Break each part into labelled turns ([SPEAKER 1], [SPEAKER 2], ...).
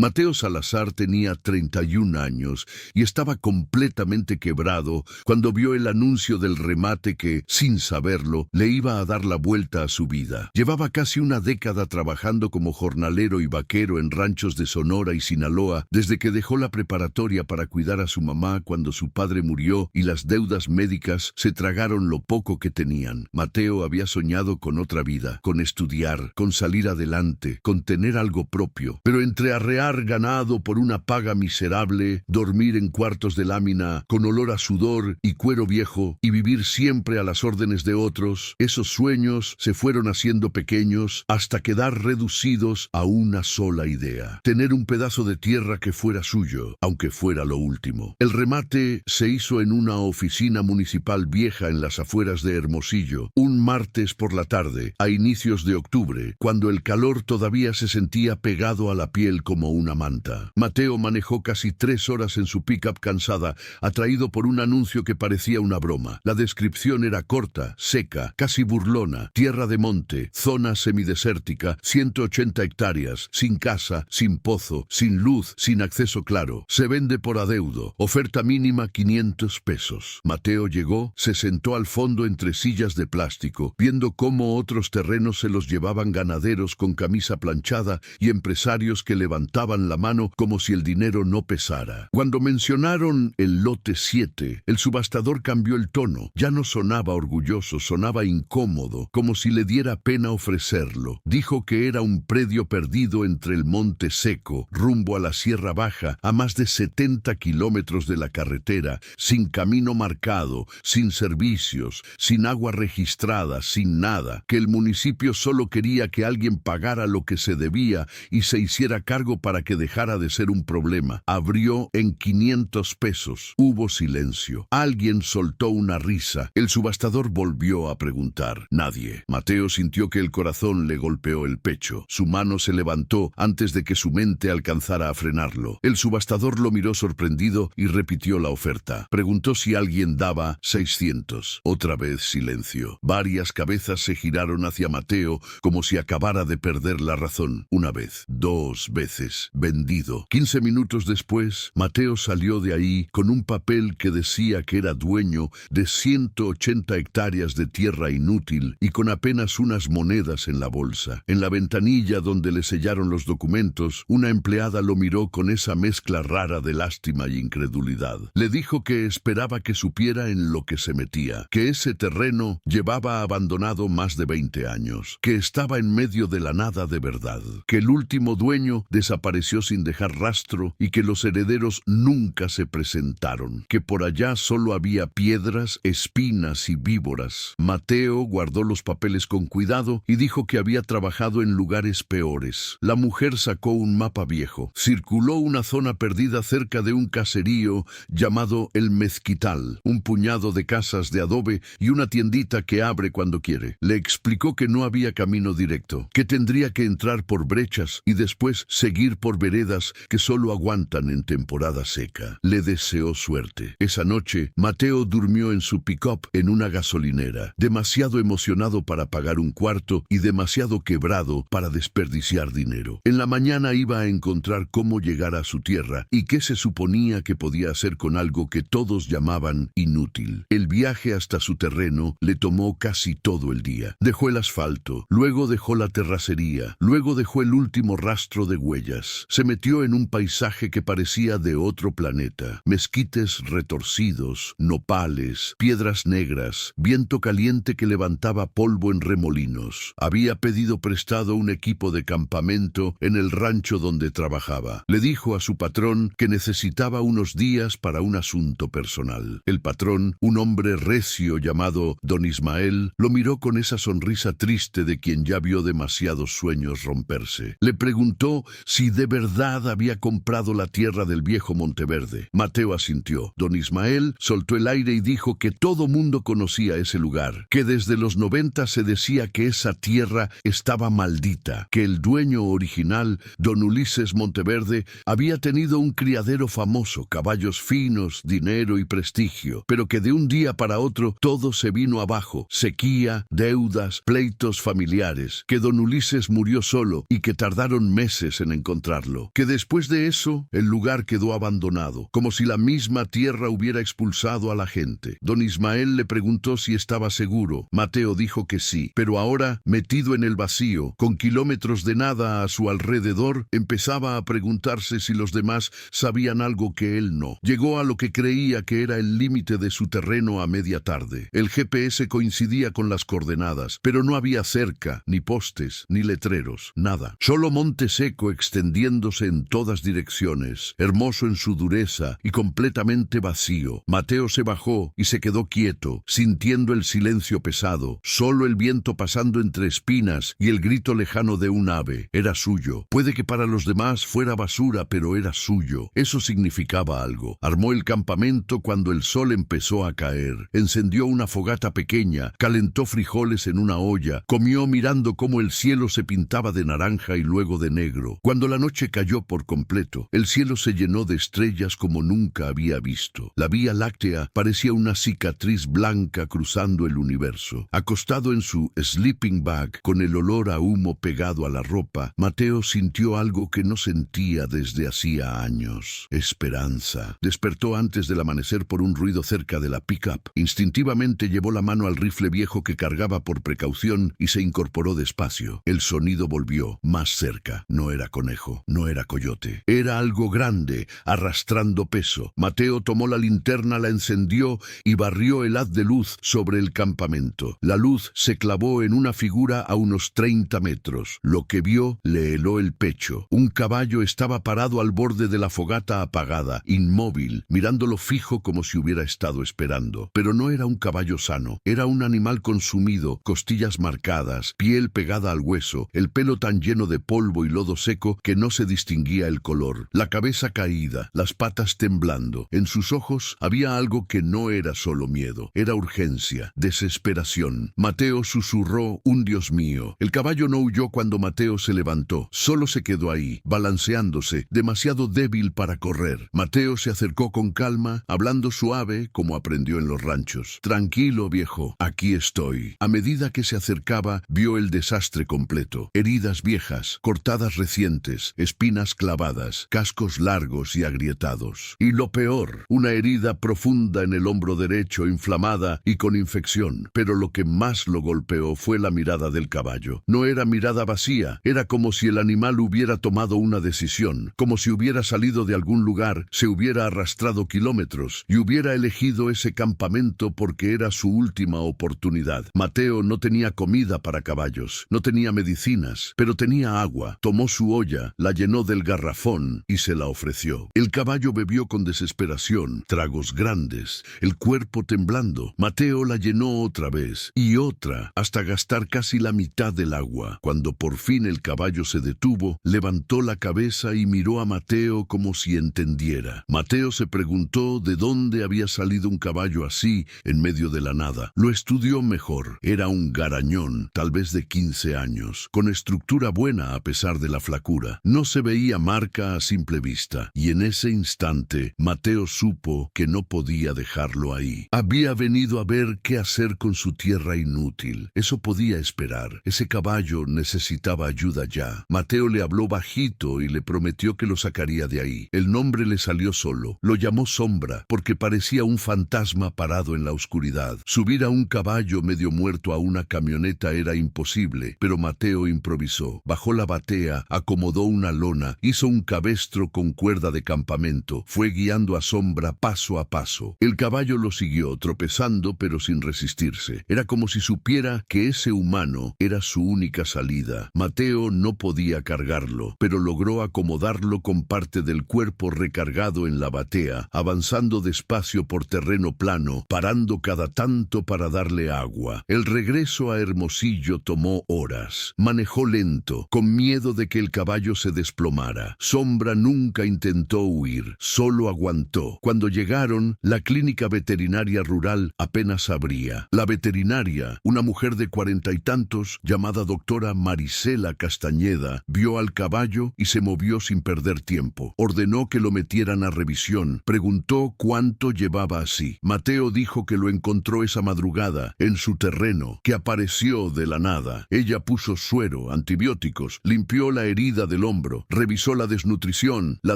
[SPEAKER 1] Mateo Salazar tenía 31 años y estaba completamente quebrado cuando vio el anuncio del remate que, sin saberlo, le iba a dar la vuelta a su vida. Llevaba casi una década trabajando como jornalero y vaquero en ranchos de Sonora y Sinaloa desde que dejó la preparatoria para cuidar a su mamá cuando su padre murió y las deudas médicas se tragaron lo poco que tenían. Mateo había soñado con otra vida, con estudiar, con salir adelante, con tener algo propio, pero entre arrear ganado por una paga miserable, dormir en cuartos de lámina con olor a sudor y cuero viejo y vivir siempre a las órdenes de otros, esos sueños se fueron haciendo pequeños hasta quedar reducidos a una sola idea: tener un pedazo de tierra que fuera suyo, aunque fuera lo último. El remate se hizo en una oficina municipal vieja en las afueras de Hermosillo, un martes por la tarde, a inicios de octubre, cuando el calor todavía se sentía pegado a la piel como una manta. Mateo manejó casi 3 horas en su pickup cansada, atraído por un anuncio que parecía una broma. La descripción era corta, seca, casi burlona: tierra de monte, zona semidesértica, 180 hectáreas, sin casa, sin pozo, sin luz, sin acceso claro. Se vende por adeudo. Oferta mínima $500. Mateo llegó, se sentó al fondo entre sillas de plástico, viendo cómo otros terrenos se los llevaban ganaderos con camisa planchada y empresarios que levantaban la mano como si el dinero no pesara. Cuando mencionaron el lote 7, el subastador cambió el tono. Ya no sonaba orgulloso, sonaba incómodo, como si le diera pena ofrecerlo. Dijo que era un predio perdido entre el Monte Seco, rumbo a la Sierra Baja, a más de 70 kilómetros de la carretera, sin camino marcado, sin servicios, sin agua registrada, sin nada, que el municipio solo quería que alguien pagara lo que se debía y se hiciera cargo para que dejara de ser un problema. Abrió en $500. Hubo silencio. Alguien soltó una risa. El subastador volvió a preguntar. Nadie. Mateo sintió que el corazón le golpeó el pecho. Su mano se levantó antes de que su mente alcanzara a frenarlo. El subastador lo miró sorprendido y repitió la oferta. Preguntó si alguien daba 600. Otra vez silencio. Varias cabezas se giraron hacia Mateo como si acabara de perder la razón. Una vez, 2 veces. Vendido. 15 minutos después, Mateo salió de ahí con un papel que decía que era dueño de 180 hectáreas de tierra inútil y con apenas unas monedas en la bolsa. En la ventanilla donde le sellaron los documentos, una empleada lo miró con esa mezcla rara de lástima y incredulidad. Le dijo que esperaba que supiera en lo que se metía, que ese terreno llevaba abandonado más de 20 años, que estaba en medio de la nada de verdad, que el último dueño desapareció sin dejar rastro y que los herederos nunca se presentaron, que por allá solo había piedras, espinas y víboras. Mateo guardó los papeles con cuidado y dijo que había trabajado en lugares peores. La mujer sacó un mapa viejo. Circuló una zona perdida cerca de un caserío llamado El Mezquital, un puñado de casas de adobe y una tiendita que abre cuando quiere. Le explicó que no había camino directo, que tendría que entrar por brechas y después seguir por veredas que solo aguantan en temporada seca. Le deseó suerte. Esa noche, Mateo durmió en su pick-up en una gasolinera, demasiado emocionado para pagar un cuarto y demasiado quebrado para desperdiciar dinero. En la mañana iba a encontrar cómo llegar a su tierra y qué se suponía que podía hacer con algo que todos llamaban inútil. El viaje hasta su terreno le tomó casi todo el día. Dejó el asfalto, luego dejó la terracería, luego dejó el último rastro de huellas. Se metió en un paisaje que parecía de otro planeta. Mezquites retorcidos, nopales, piedras negras, viento caliente que levantaba polvo en remolinos. Había pedido prestado un equipo de campamento en el rancho donde trabajaba. Le dijo a su patrón que necesitaba unos días para un asunto personal. El patrón, un hombre recio llamado Don Ismael, lo miró con esa sonrisa triste de quien ya vio demasiados sueños romperse. Le preguntó si de verdad había comprado la tierra del viejo Monteverde. Mateo asintió. Don Ismael soltó el aire y dijo que todo mundo conocía ese lugar, que desde los 90 se decía que esa tierra estaba maldita, que el dueño original, don Ulises Monteverde, había tenido un criadero famoso, caballos finos, dinero y prestigio, pero que de un día para otro todo se vino abajo: sequía, deudas, pleitos familiares, que don Ulises murió solo y que tardaron meses en encontrarlo. encontrarlo, que después de eso el lugar quedó abandonado, como si la misma tierra hubiera expulsado a la gente. Don Ismael le preguntó si estaba seguro. Mateo dijo que sí, pero ahora, metido en el vacío, con kilómetros de nada a su alrededor, empezaba a preguntarse si los demás sabían algo que él no. Llegó a lo que creía que era el límite de su terreno a media tarde. El GPS coincidía con las coordenadas, pero no había cerca, ni postes, ni letreros, nada. Solo monte seco extendiéndose en todas direcciones, hermoso en su dureza y completamente vacío. Mateo se bajó y se quedó quieto, sintiendo el silencio pesado, solo el viento pasando entre espinas y el grito lejano de un ave. Era suyo. Puede que para los demás fuera basura, pero era suyo. Eso significaba algo. Armó el campamento cuando el sol empezó a caer. Encendió una fogata pequeña, calentó frijoles en una olla, comió mirando cómo el cielo se pintaba de naranja y luego de negro. Cuando la noche cayó por completo, el cielo se llenó de estrellas como nunca había visto. La Vía Láctea parecía una cicatriz blanca cruzando el universo. Acostado en su sleeping bag, con el olor a humo pegado a la ropa, Mateo sintió algo que no sentía desde hacía años. Esperanza. Despertó antes del amanecer por un ruido cerca de la pick-up. Instintivamente llevó la mano al rifle viejo que cargaba por precaución y se incorporó despacio. El sonido volvió, más cerca. No era conejo, no era coyote. Era algo grande, arrastrando peso. Mateo tomó la linterna, la encendió y barrió el haz de luz sobre el campamento. La luz se clavó en una figura a unos 30 metros. Lo que vio le heló el pecho. Un caballo estaba parado al borde de la fogata apagada, inmóvil, mirándolo fijo como si hubiera estado esperando. Pero no era un caballo sano. Era un animal consumido, costillas marcadas, piel pegada al hueso, el pelo tan lleno de polvo y lodo seco que no se distinguía el color. La cabeza caída, las patas temblando. En sus ojos había algo que no era solo miedo. Era urgencia, desesperación. Mateo susurró un Dios mío. El caballo no huyó cuando Mateo se levantó. Solo se quedó ahí, balanceándose, demasiado débil para correr. Mateo se acercó con calma, hablando suave como aprendió en los ranchos. Tranquilo, viejo, aquí estoy. A medida que se acercaba, vio el desastre completo. Heridas viejas, cortadas recientes, espinas clavadas, cascos largos y agrietados. Y lo peor, una herida profunda en el hombro derecho, inflamada y con infección. Pero lo que más lo golpeó fue la mirada del caballo. No era mirada vacía, era como si el animal hubiera tomado una decisión, como si hubiera salido de algún lugar, se hubiera arrastrado kilómetros y hubiera elegido ese campamento porque era su última oportunidad. Mateo no tenía comida para caballos, no tenía medicinas, pero tenía agua. Tomó su olla, la llenó del garrafón y se la ofreció. El caballo bebió con desesperación, tragos grandes, el cuerpo temblando. Mateo la llenó otra vez y otra, hasta gastar casi la mitad del agua. Cuando por fin el caballo se detuvo, levantó la cabeza y miró a Mateo como si entendiera. Mateo se preguntó de dónde había salido un caballo así en medio de la nada. Lo estudió mejor. Era un garañón, tal vez de 15 años, con estructura buena a pesar de la flacura. No se veía marca a simple vista, y en ese instante Mateo supo que no podía dejarlo ahí. Había venido a ver qué hacer con su tierra inútil. Eso podía esperar. Ese caballo necesitaba ayuda ya. Mateo le habló bajito y le prometió que lo sacaría de ahí. El nombre le salió solo. Lo llamó Sombra, porque parecía un fantasma parado en la oscuridad. Subir a un caballo medio muerto a una camioneta era imposible, pero Mateo improvisó. Bajó la batea, acomodó una lona, hizo un cabestro con cuerda de campamento. Fue guiando a Sombra paso a paso. El caballo lo siguió, tropezando pero sin resistirse. Era como si supiera que ese humano era su única salida. Mateo no podía cargarlo, pero logró acomodarlo con parte del cuerpo recargado en la batea, avanzando despacio por terreno plano, parando cada tanto para darle agua. El regreso a Hermosillo tomó horas. Manejó lento, con miedo de que el caballo se desplomara. Sombra nunca intentó huir, solo aguantó. Cuando llegaron, la clínica veterinaria rural apenas abría. La veterinaria, una mujer de 40 y tantos, llamada doctora Marisela Castañeda, vio al caballo y se movió sin perder tiempo. Ordenó que lo metieran a revisión. Preguntó cuánto llevaba así. Mateo dijo que lo encontró esa madrugada, en su terreno, que apareció de la nada. Ella puso suero, antibióticos, limpió la herida del hombro hombro, revisó la desnutrición, la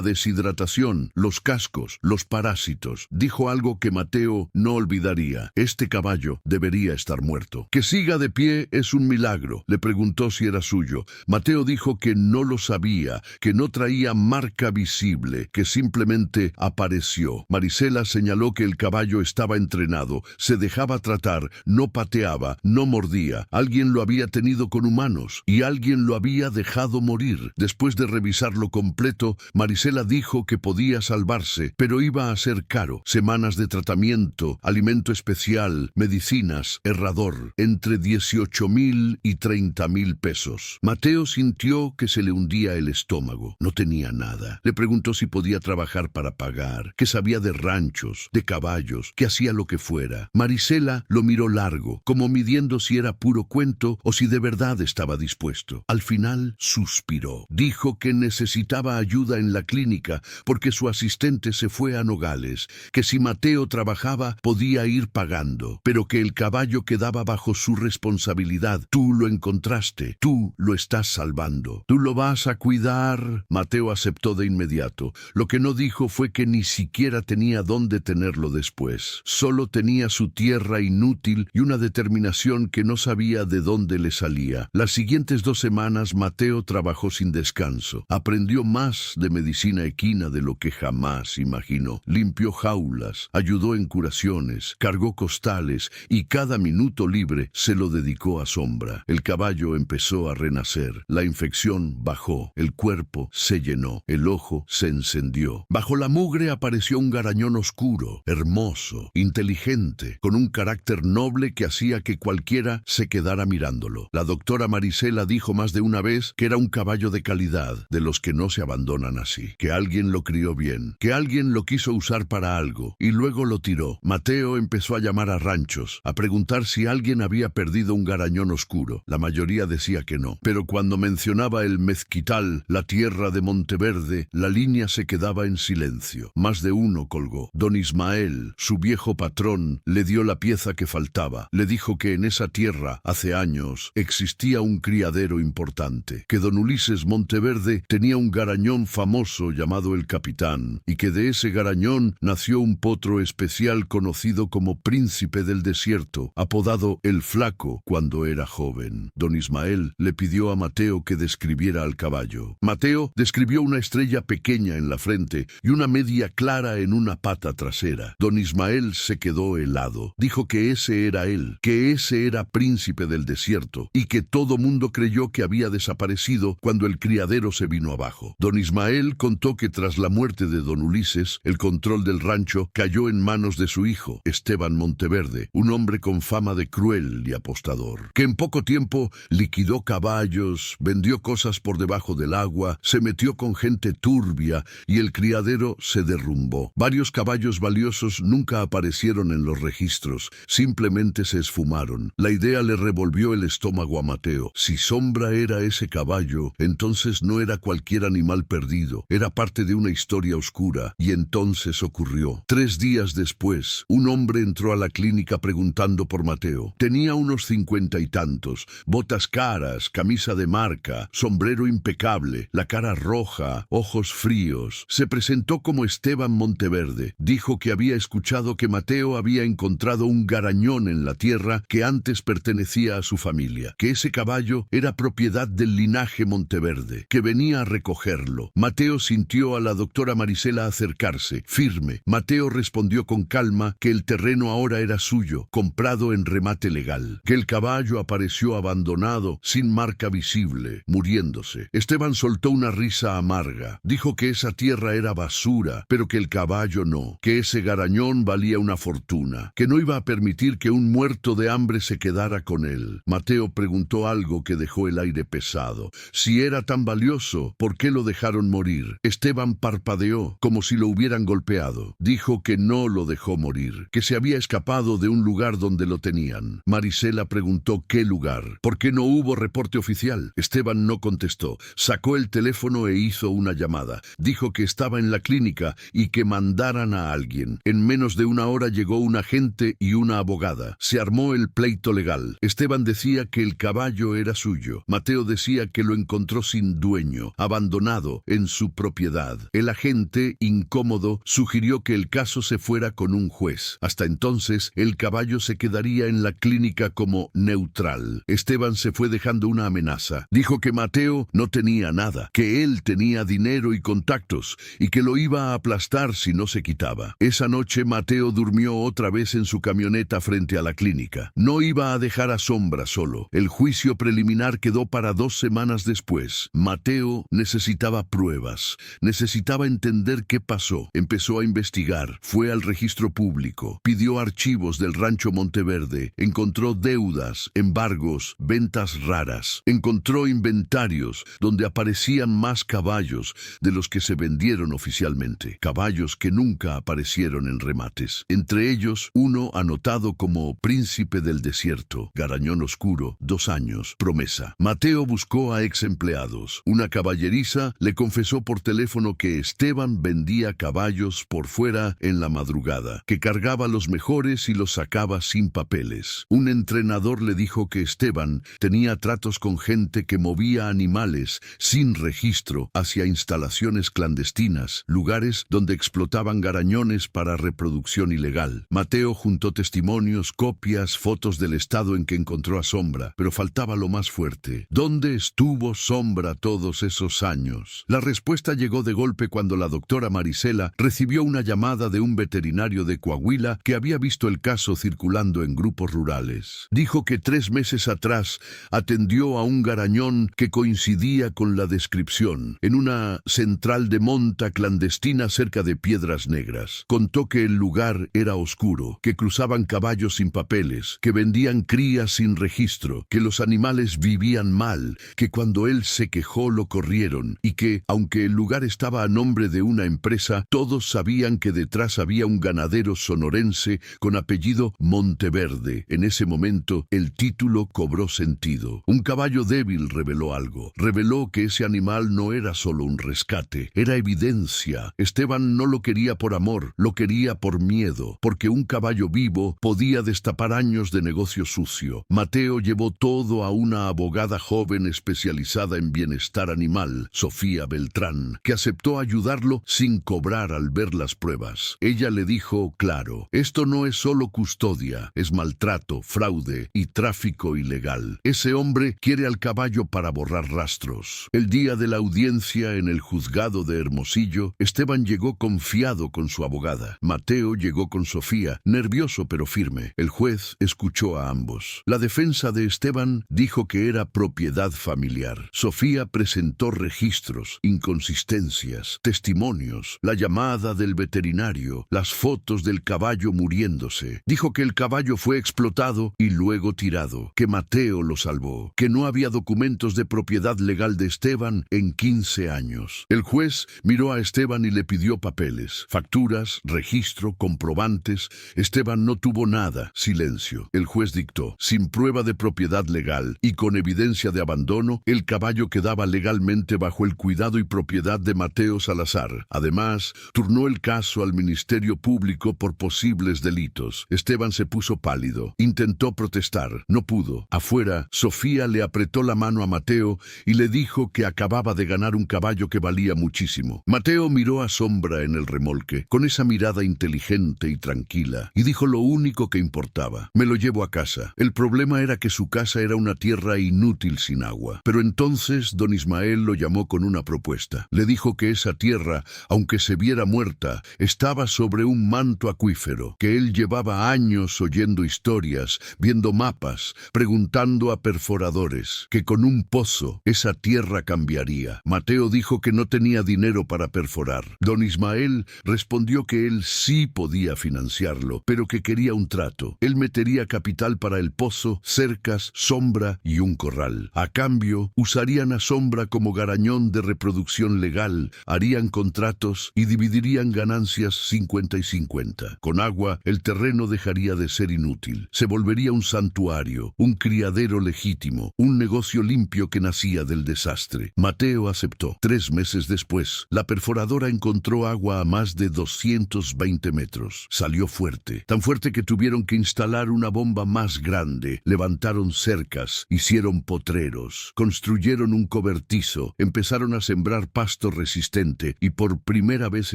[SPEAKER 1] deshidratación, los cascos, los parásitos. Dijo algo que Mateo no olvidaría. Este caballo debería estar muerto. Que siga de pie es un milagro. Le preguntó si era suyo. Mateo dijo que no lo sabía, que no traía marca visible, que simplemente apareció. Marisela señaló que el caballo estaba entrenado, se dejaba tratar, no pateaba, no mordía. Alguien lo había tenido con humanos y alguien lo había dejado morir. Después de revisarlo completo, Marisela dijo que podía salvarse, pero iba a ser caro. Semanas de tratamiento, alimento especial, medicinas, herrador, entre 18,000 y 30,000 pesos. Mateo sintió que se le hundía el estómago. No tenía nada. Le preguntó si podía trabajar para pagar, que sabía de ranchos, de caballos, que hacía lo que fuera. Marisela lo miró largo, como midiendo si era puro cuento o si de verdad estaba dispuesto. Al final suspiró. Dijo que necesitaba ayuda en la clínica porque su asistente se fue a Nogales, que si Mateo trabajaba podía ir pagando, pero que el caballo quedaba bajo su responsabilidad. Tú lo encontraste, tú lo estás salvando, tú lo vas a cuidar. Mateo aceptó de inmediato. Lo que no dijo fue que ni siquiera tenía dónde tenerlo después. Solo tenía su tierra inútil y una determinación que no sabía de dónde le salía. Las siguientes 2 semanas Mateo trabajó sin descanso. Aprendió más de medicina equina de lo que jamás imaginó. Limpió jaulas, ayudó en curaciones, cargó costales y cada minuto libre se lo dedicó a Sombra. El caballo empezó a renacer. La infección bajó. El cuerpo se llenó. El ojo se encendió. Bajo la mugre apareció un garañón oscuro, hermoso, inteligente, con un carácter noble que hacía que cualquiera se quedara mirándolo. La doctora Marisela dijo más de una vez que era un caballo de calidad, de los que no se abandonan así, que alguien lo crió bien, que alguien lo quiso usar para algo y luego lo tiró. Mateo empezó a llamar a ranchos, a preguntar si alguien había perdido un garañón oscuro. La mayoría decía que no, pero cuando mencionaba el Mezquital, la tierra de Monteverde, la línea se quedaba en silencio. Más de uno colgó. Don Ismael, su viejo patrón, le dio la pieza que faltaba. Le dijo que en esa tierra, hace años, existía un criadero importante, que don Ulises Monteverde tenía un garañón famoso llamado el Capitán, y que de ese garañón nació un potro especial conocido como Príncipe del Desierto, apodado El Flaco cuando era joven. Don Ismael le pidió a Mateo que describiera al caballo. Mateo describió una estrella pequeña en la frente y una media clara en una pata trasera. Don Ismael se quedó helado. Dijo que ese era él, que ese era Príncipe del Desierto, y que todo mundo creyó que había desaparecido cuando el criadero se vino abajo. Don Ismael contó que tras la muerte de don Ulises, el control del rancho cayó en manos de su hijo, Esteban Monteverde, un hombre con fama de cruel y apostador, que en poco tiempo liquidó caballos, vendió cosas por debajo del agua, se metió con gente turbia y el criadero se derrumbó. Varios caballos valiosos nunca aparecieron en los registros, simplemente se esfumaron. La idea le revolvió el estómago a Mateo. Si Sombra era ese caballo, entonces no era cualquier animal perdido, era parte de una historia oscura. Y entonces ocurrió. 3 días después, un hombre entró a la clínica preguntando por Mateo. Tenía unos 50 y tantos, botas caras, camisa de marca, sombrero impecable, la cara roja, ojos fríos. Se presentó como Esteban Monteverde. Dijo que había escuchado que Mateo había encontrado un garañón en la tierra que antes pertenecía a su familia, que ese caballo era propiedad del linaje Monteverde, que venía a recogerlo. Mateo sintió a la doctora Marisela acercarse, firme. Mateo respondió con calma que el terreno ahora era suyo, comprado en remate legal, que el caballo apareció abandonado, sin marca visible, muriéndose. Esteban soltó una risa amarga. Dijo que esa tierra era basura, pero que el caballo no, que ese garañón valía una fortuna, que no iba a permitir que un muerto de hambre se quedara con él. Mateo preguntó algo que dejó el aire pesado. Si era tan valioso, ¿por qué lo dejaron morir? Esteban parpadeó, como si lo hubieran golpeado. Dijo que no lo dejó morir, que se había escapado de un lugar donde lo tenían. Marisela preguntó qué lugar. ¿Por qué no hubo reporte oficial? Esteban no contestó. Sacó el teléfono e hizo una llamada. Dijo que estaba en la clínica y que mandaran a alguien. En menos de 1 hora llegó un agente y una abogada. Se armó el pleito legal. Esteban decía que el caballo era suyo. Mateo decía que lo encontró sin dueño. dueño, abandonado en su propiedad. El agente, incómodo, sugirió que el caso se fuera con un juez. Hasta entonces, el caballo se quedaría en la clínica como neutral. Esteban se fue dejando una amenaza. Dijo que Mateo no tenía nada, que él tenía dinero y contactos, y que lo iba a aplastar si no se quitaba. Esa noche Mateo durmió otra vez en su camioneta frente a la clínica. No iba a dejar a Sombra solo. El juicio preliminar quedó para 2 semanas después. Mateo necesitaba pruebas, necesitaba entender qué pasó. Empezó a investigar, fue al registro público, pidió archivos del rancho Monteverde, encontró deudas, embargos, ventas raras, encontró inventarios donde aparecían más caballos de los que se vendieron oficialmente, caballos que nunca aparecieron en remates. Entre ellos, uno anotado como Príncipe del Desierto, Garañón Oscuro, 2 años, promesa. Mateo buscó a ex empleados. Una caballeriza le confesó por teléfono que Esteban vendía caballos por fuera en la madrugada, que cargaba los mejores y los sacaba sin papeles. Un entrenador le dijo que Esteban tenía tratos con gente que movía animales sin registro hacia instalaciones clandestinas, lugares donde explotaban garañones para reproducción ilegal. Mateo juntó testimonios, copias, fotos del estado en que encontró a Sombra, pero faltaba lo más fuerte. ¿Dónde estuvo Sombra todos esos años? La respuesta llegó de golpe cuando la doctora Marisela recibió una llamada de un veterinario de Coahuila que había visto el caso circulando en grupos rurales. Dijo que 3 meses atrás atendió a un garañón que coincidía con la descripción en una central de monta clandestina cerca de Piedras Negras. Contó que el lugar era oscuro, que cruzaban caballos sin papeles, que vendían crías sin registro, que los animales vivían mal, que cuando él se quejó lo corrieron y que, aunque el lugar estaba a nombre de una empresa, todos sabían que detrás había un ganadero sonorense con apellido Monteverde. En ese momento, el título cobró sentido. Un caballo débil reveló algo. Reveló que ese animal no era solo un rescate, era evidencia. Esteban no lo quería por amor, lo quería por miedo, porque un caballo vivo podía destapar años de negocio sucio. Mateo llevó todo a una abogada joven especializada en bienestar animal, Sofía Beltrán, que aceptó ayudarlo sin cobrar al ver las pruebas. Ella le dijo claro, esto no es solo custodia, es maltrato, fraude y tráfico ilegal. Ese hombre quiere al caballo para borrar rastros. El día de la audiencia en el juzgado de Hermosillo, Esteban llegó confiado con su abogada. Mateo llegó con Sofía, nervioso pero firme. El juez escuchó a ambos. La defensa de Esteban dijo que era propiedad familiar. Sofía presentó registros, inconsistencias, testimonios, la llamada del veterinario, las fotos del caballo muriéndose. Dijo que el caballo fue explotado y luego tirado, que Mateo lo salvó, que no había documentos de propiedad legal de Esteban en 15 años. El juez miró a Esteban y le pidió papeles, facturas, registro, comprobantes. Esteban no tuvo nada, silencio. El juez dictó, sin prueba de propiedad legal y con evidencia de abandono, el caballo quedaba legalmente bajo el cuidado y propiedad de Mateo Salazar. Además, turnó el caso al Ministerio Público por posibles delitos. Esteban se puso pálido. Intentó protestar. No pudo. Afuera, Sofía le apretó la mano a Mateo y le dijo que acababa de ganar un caballo que valía muchísimo. Mateo miró a Sombra en el remolque, con esa mirada inteligente y tranquila, y dijo lo único que importaba. Me lo llevo a casa. El problema era que su casa era una tierra inútil sin agua. Pero entonces don Ismael lo llamó con una propuesta. Le dijo que esa tierra, aunque se viera muerta, estaba sobre un manto acuífero, que él llevaba años oyendo historias, viendo mapas, preguntando a perforadores, que con un pozo esa tierra cambiaría. Mateo dijo que no tenía dinero para perforar. Don Ismael respondió que él sí podía financiarlo, pero que quería un trato. Él metería capital para el pozo, cercas, Sombra y un corral. A cambio, usarían a Sombra como garañón de reproducción legal, harían contratos y dividirían ganancias 50 y 50. Con agua, el terreno dejaría de ser inútil. Se volvería un santuario, un criadero legítimo, un negocio limpio que nacía del desastre. Mateo aceptó. 3 meses después, la perforadora encontró agua a más de 220 metros. Salió fuerte, tan fuerte que tuvieron que instalar una bomba más grande. Levantaron cercas, hicieron potreros, construyeron un cobertizo cobertizo, empezaron a sembrar pasto resistente y por primera vez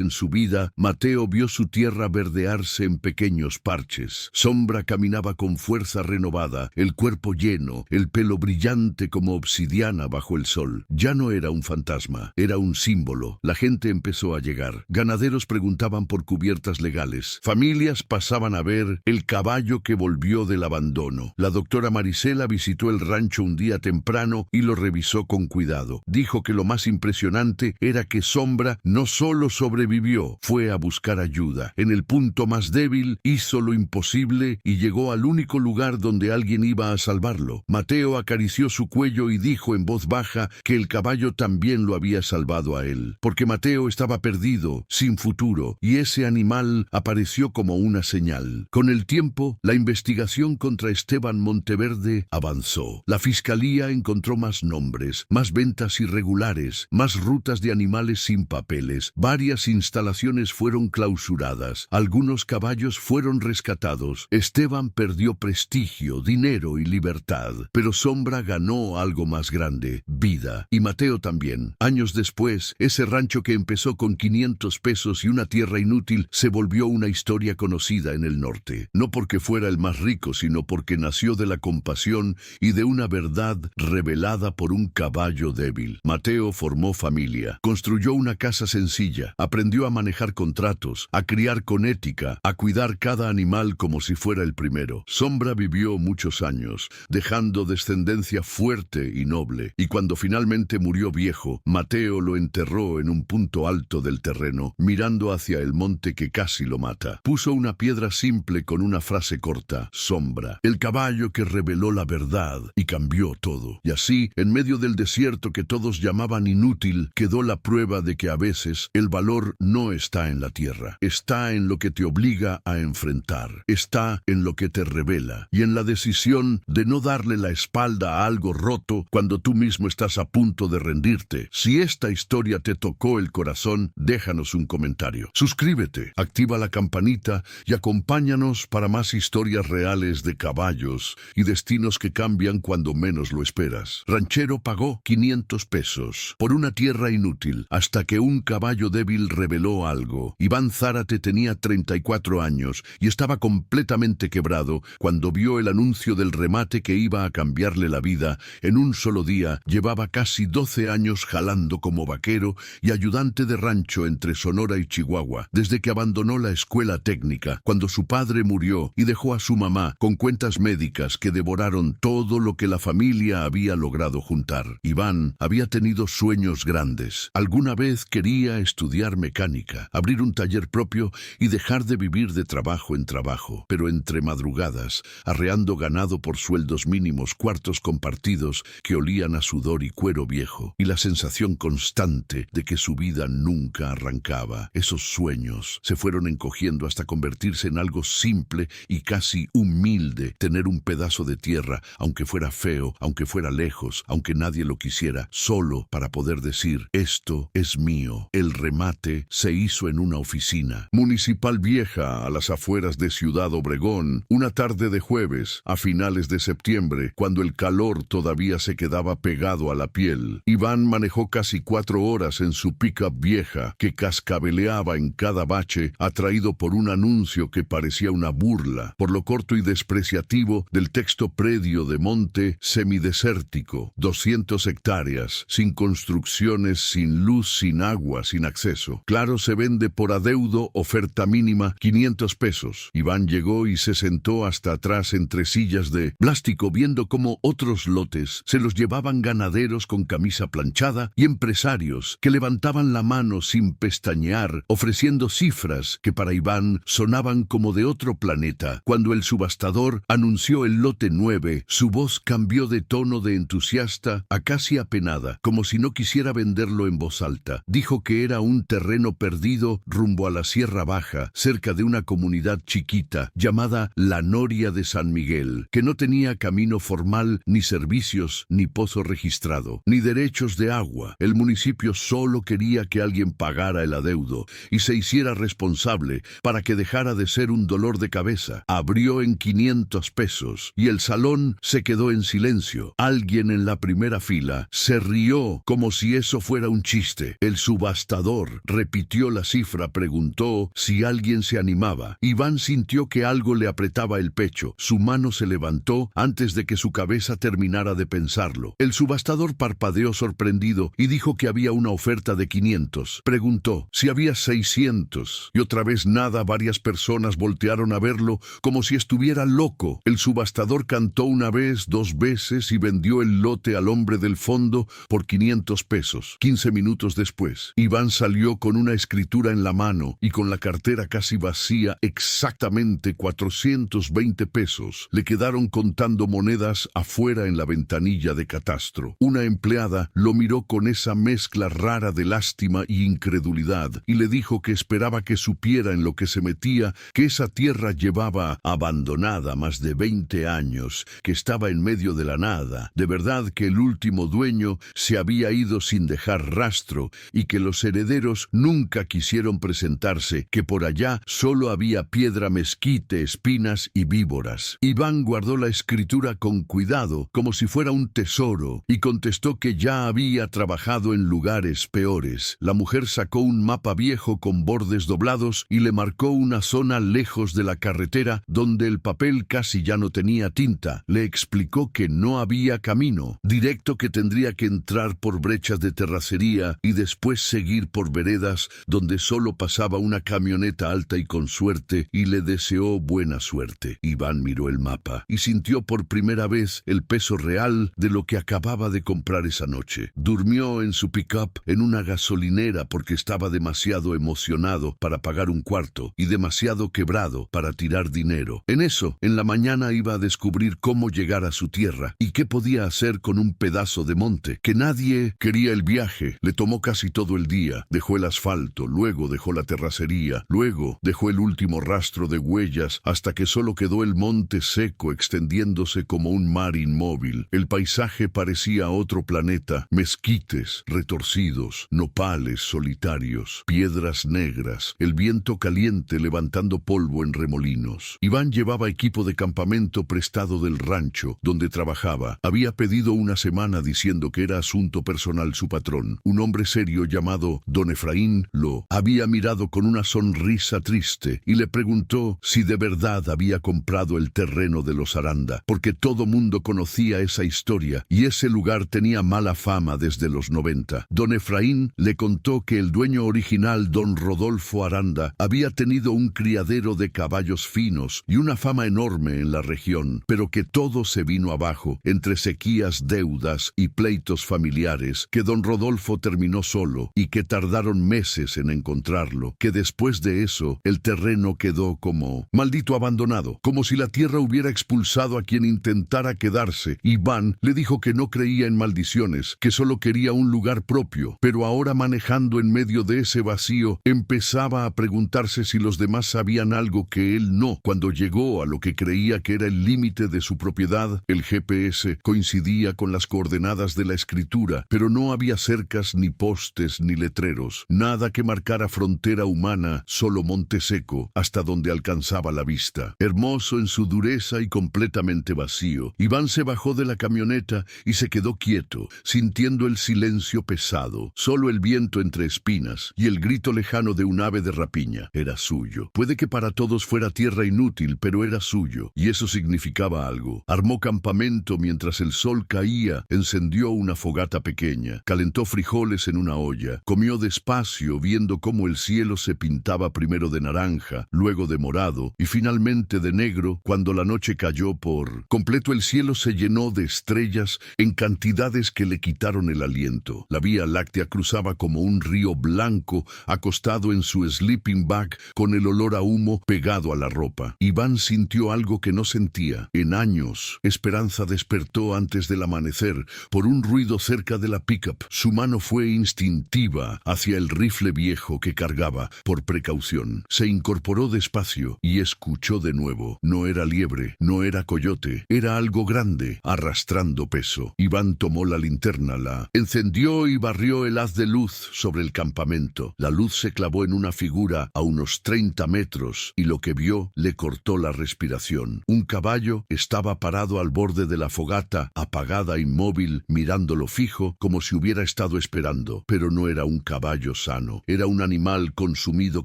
[SPEAKER 1] en su vida, Mateo vio su tierra verdearse en pequeños parches. Sombra caminaba con fuerza renovada, el cuerpo lleno, el pelo brillante como obsidiana bajo el sol. Ya no era un fantasma, era un símbolo. La gente empezó a llegar. Ganaderos preguntaban por cubiertas legales. Familias pasaban a ver el caballo que volvió del abandono. La doctora Marisela visitó el rancho un día temprano y lo revisó con cuidado. Dijo que lo más impresionante era que Sombra no solo sobrevivió, fue a buscar ayuda. En el punto más débil hizo lo imposible y llegó al único lugar donde alguien iba a salvarlo. Mateo acarició su cuello y dijo en voz baja que el caballo también lo había salvado a él, porque Mateo estaba perdido, sin futuro, y ese animal apareció como una señal. Con el tiempo, la investigación contra Esteban Monteverde avanzó. La fiscalía encontró más nombres, más ventas irregulares, más rutas de animales sin papeles. Varias instalaciones fueron clausuradas. Algunos caballos fueron rescatados. Esteban perdió prestigio, dinero y libertad. Pero Sombra ganó algo más grande, vida. Y Mateo también. Años después, ese rancho que empezó con 500 pesos y una tierra inútil se volvió una historia conocida en el norte. No porque fuera el más rico, sino porque nació de la compasión y de una verdad revelada por un caballo débil. Mateo formó familia, construyó una casa sencilla, aprendió a manejar contratos, a criar con ética, a cuidar cada animal como si fuera el primero. Sombra vivió muchos años, dejando descendencia fuerte y noble, y cuando finalmente murió viejo, Mateo lo enterró en un punto alto del terreno, mirando hacia el monte que casi lo mata. Puso una piedra simple con una frase corta: Sombra, el caballo que reveló la verdad y cambió todo. Y así, en medio del desierto que todos llamaban inútil, quedó la prueba de que a veces el valor no está en la tierra, está en lo que te obliga a enfrentar, está en lo que te revela y en la decisión de no darle la espalda a algo roto cuando tú mismo estás a punto de rendirte. Si esta historia te tocó el corazón, déjanos un comentario. Suscríbete, activa la campanita y acompáñanos para más historias reales de caballos y destinos que cambian cuando menos lo esperas. Ranchero pagó 500 pesos por una tierra inútil hasta que un caballo débil reveló algo. Iván Zárate tenía 34 años y estaba completamente quebrado cuando vio el anuncio del remate que iba a cambiarle la vida. En un solo día llevaba casi 12 años jalando como vaquero y ayudante de rancho entre Sonora y Chihuahua, desde que abandonó la escuela técnica, cuando su padre murió y dejó a su mamá con cuentas médicas que devoraron todo lo que la familia había logrado juntar. Iván había tenido sueños grandes. Alguna vez quería estudiar mecánica, abrir un taller propio y dejar de vivir de trabajo en trabajo, pero entre madrugadas, arreando ganado por sueldos mínimos, cuartos compartidos que olían a sudor y cuero viejo, y la sensación constante de que su vida nunca arrancaba. Esos sueños se fueron encogiendo hasta convertirse en algo simple y casi humilde: tener un pedazo de tierra, aunque fuera feo, aunque fuera lejos, aunque nadie lo quisiera, solo para poder decir: esto es mío. El remate se hizo en una oficina municipal vieja a las afueras de Ciudad Obregón, una tarde de jueves, a finales de septiembre, cuando el calor todavía se quedaba pegado a la piel. Iván manejó casi 4 horas en su pickup vieja, que cascabeleaba en cada bache, atraído por un anuncio que parecía una burla, por lo corto y despreciativo del texto: predio de monte semidesértico, 200 hectáreas, sin construcciones, sin luz, sin agua, sin acceso. Claro, se vende por adeudo, oferta mínima, 500 pesos. Iván llegó y se sentó hasta atrás entre sillas de plástico, viendo cómo otros lotes se los llevaban ganaderos con camisa planchada y empresarios que levantaban la mano sin pestañear, ofreciendo cifras que para Iván sonaban como de otro planeta. Cuando el subastador anunció el lote 9, su voz cambió de tono de entusiasta a casi apenada, como si no quisiera venderlo en voz alta. Dijo que era un terreno perdido rumbo a la Sierra Baja, cerca de una comunidad chiquita llamada La Noria de San Miguel, que no tenía camino formal, ni servicios, ni pozo registrado, ni derechos de agua. El municipio solo quería que alguien pagara el adeudo y se hiciera responsable para que dejara de ser un dolor de cabeza. Abrió en 500 pesos y el salón se quedó en silencio. Alguien en la primera fila Se rió como si eso fuera un chiste. El subastador repitió la cifra, preguntó si alguien se animaba. Iván sintió que algo le apretaba el pecho. Su mano se levantó antes de que su cabeza terminara de pensarlo. El subastador parpadeó sorprendido y dijo que había una oferta de 500. Preguntó si había 600 y otra vez nada. Varias personas voltearon a verlo como si estuviera loco. El subastador cantó una vez, 2 veces y vendió el lote al hombre del fondo por 500 pesos. 15 minutos después, Iván salió con una escritura en la mano y con la cartera casi vacía. Exactamente 420 pesos. Le quedaron contando monedas afuera en la ventanilla de catastro. Una empleada lo miró con esa mezcla rara de lástima y incredulidad y le dijo que esperaba que supiera en lo que se metía, que esa tierra llevaba abandonada más de 20 años, que estaba en medio de la nada, de verdad que el último dueño se había ido sin dejar rastro y que los herederos nunca quisieron presentarse, que por allá solo había piedra, mezquite, espinas y víboras. Iván guardó la escritura con cuidado, como si fuera un tesoro, y contestó que ya había trabajado en lugares peores. La mujer sacó un mapa viejo con bordes doblados y le marcó una zona lejos de la carretera donde el papel casi ya no tenía tinta. Le explicó que no había camino directo, que tendría que entrar por brechas de terracería y después seguir por veredas donde solo pasaba una camioneta alta y con suerte, y le deseó buena suerte. Iván miró el mapa y sintió por primera vez el peso real de lo que acababa de comprar esa noche. Durmió en su pick-up en una gasolinera porque estaba demasiado emocionado para pagar un cuarto y demasiado quebrado para tirar dinero. En eso, en la mañana iba a descubrir cómo llegar a su tierra y qué podía hacer con un pedazo de monte. Que nadie quería el viaje. Le tomó casi todo el día. Dejó el asfalto, luego dejó la terracería, luego dejó el último rastro de huellas hasta que solo quedó el monte seco extendiéndose como un mar inmóvil. El paisaje parecía otro planeta. Mezquites retorcidos, nopales solitarios, piedras negras, el viento caliente levantando polvo en remolinos. Iván llevaba equipo de campamento prestado del rancho donde trabajaba. Había pedido una semana diciendo que era asunto personal. Su patrón, un hombre serio llamado Don Efraín, lo había mirado con una sonrisa triste y le preguntó si de verdad había comprado el terreno de los Aranda, porque todo mundo conocía esa historia y ese lugar tenía mala fama desde los 90. Don Efraín le contó que el dueño original, Don Rodolfo Aranda, había tenido un criadero de caballos finos y una fama enorme en la región, pero que todo se vino abajo entre sequías, deudas y pleitos familiares, que Don Rodolfo terminó solo y que tardaron meses en encontrarlo, que después de eso el terreno quedó como maldito abandonado, como si la tierra hubiera expulsado a quien intentara quedarse. Iván le dijo que no creía en maldiciones, que solo quería un lugar propio, pero ahora, manejando en medio de ese vacío, empezaba a preguntarse si los demás sabían algo que él no. Cuando llegó a lo que creía que era el límite de su propiedad, el GPS coincidía con las coordenadas de la escritura, pero no había cercas, ni postes, ni letreros, nada que marcara frontera humana, solo monte seco, hasta donde alcanzaba la vista. Hermoso en su dureza y completamente vacío, Iván se bajó de la camioneta y se quedó quieto, sintiendo el silencio pesado, solo el viento entre espinas y el grito lejano de un ave de rapiña. Era suyo. Puede que para todos fuera tierra inútil, pero era suyo, y eso significaba algo. Armó campamento mientras el sol caía, encendió una fogata pequeña, calentó frijoles en una olla, comió despacio viendo cómo el cielo se pintaba primero de naranja, luego de morado y finalmente de negro. Cuando la noche cayó por completo, el cielo se llenó de estrellas en cantidades que le quitaron el aliento. La Vía Láctea cruzaba como un río blanco, acostado en su sleeping bag, con el olor a humo pegado a la ropa. Iván sintió algo que no sentía en años. Esperanza despertó antes del amanecer por un ruido cerca de la pickup. Su mano fue instintiva hacia el rifle viejo que cargaba por precaución. Se incorporó despacio y escuchó de nuevo. No era liebre, no era coyote, era algo grande, arrastrando peso. Iván tomó la linterna, la encendió y barrió el haz de luz sobre el campamento. La luz se clavó en una figura a unos 30 metros y lo que vio le cortó la respiración. Un caballo estaba parado al borde de la fogata, apagada, inmóvil, mirando mirándolo fijo como si hubiera estado esperando. Pero no era un caballo sano. Era un animal consumido,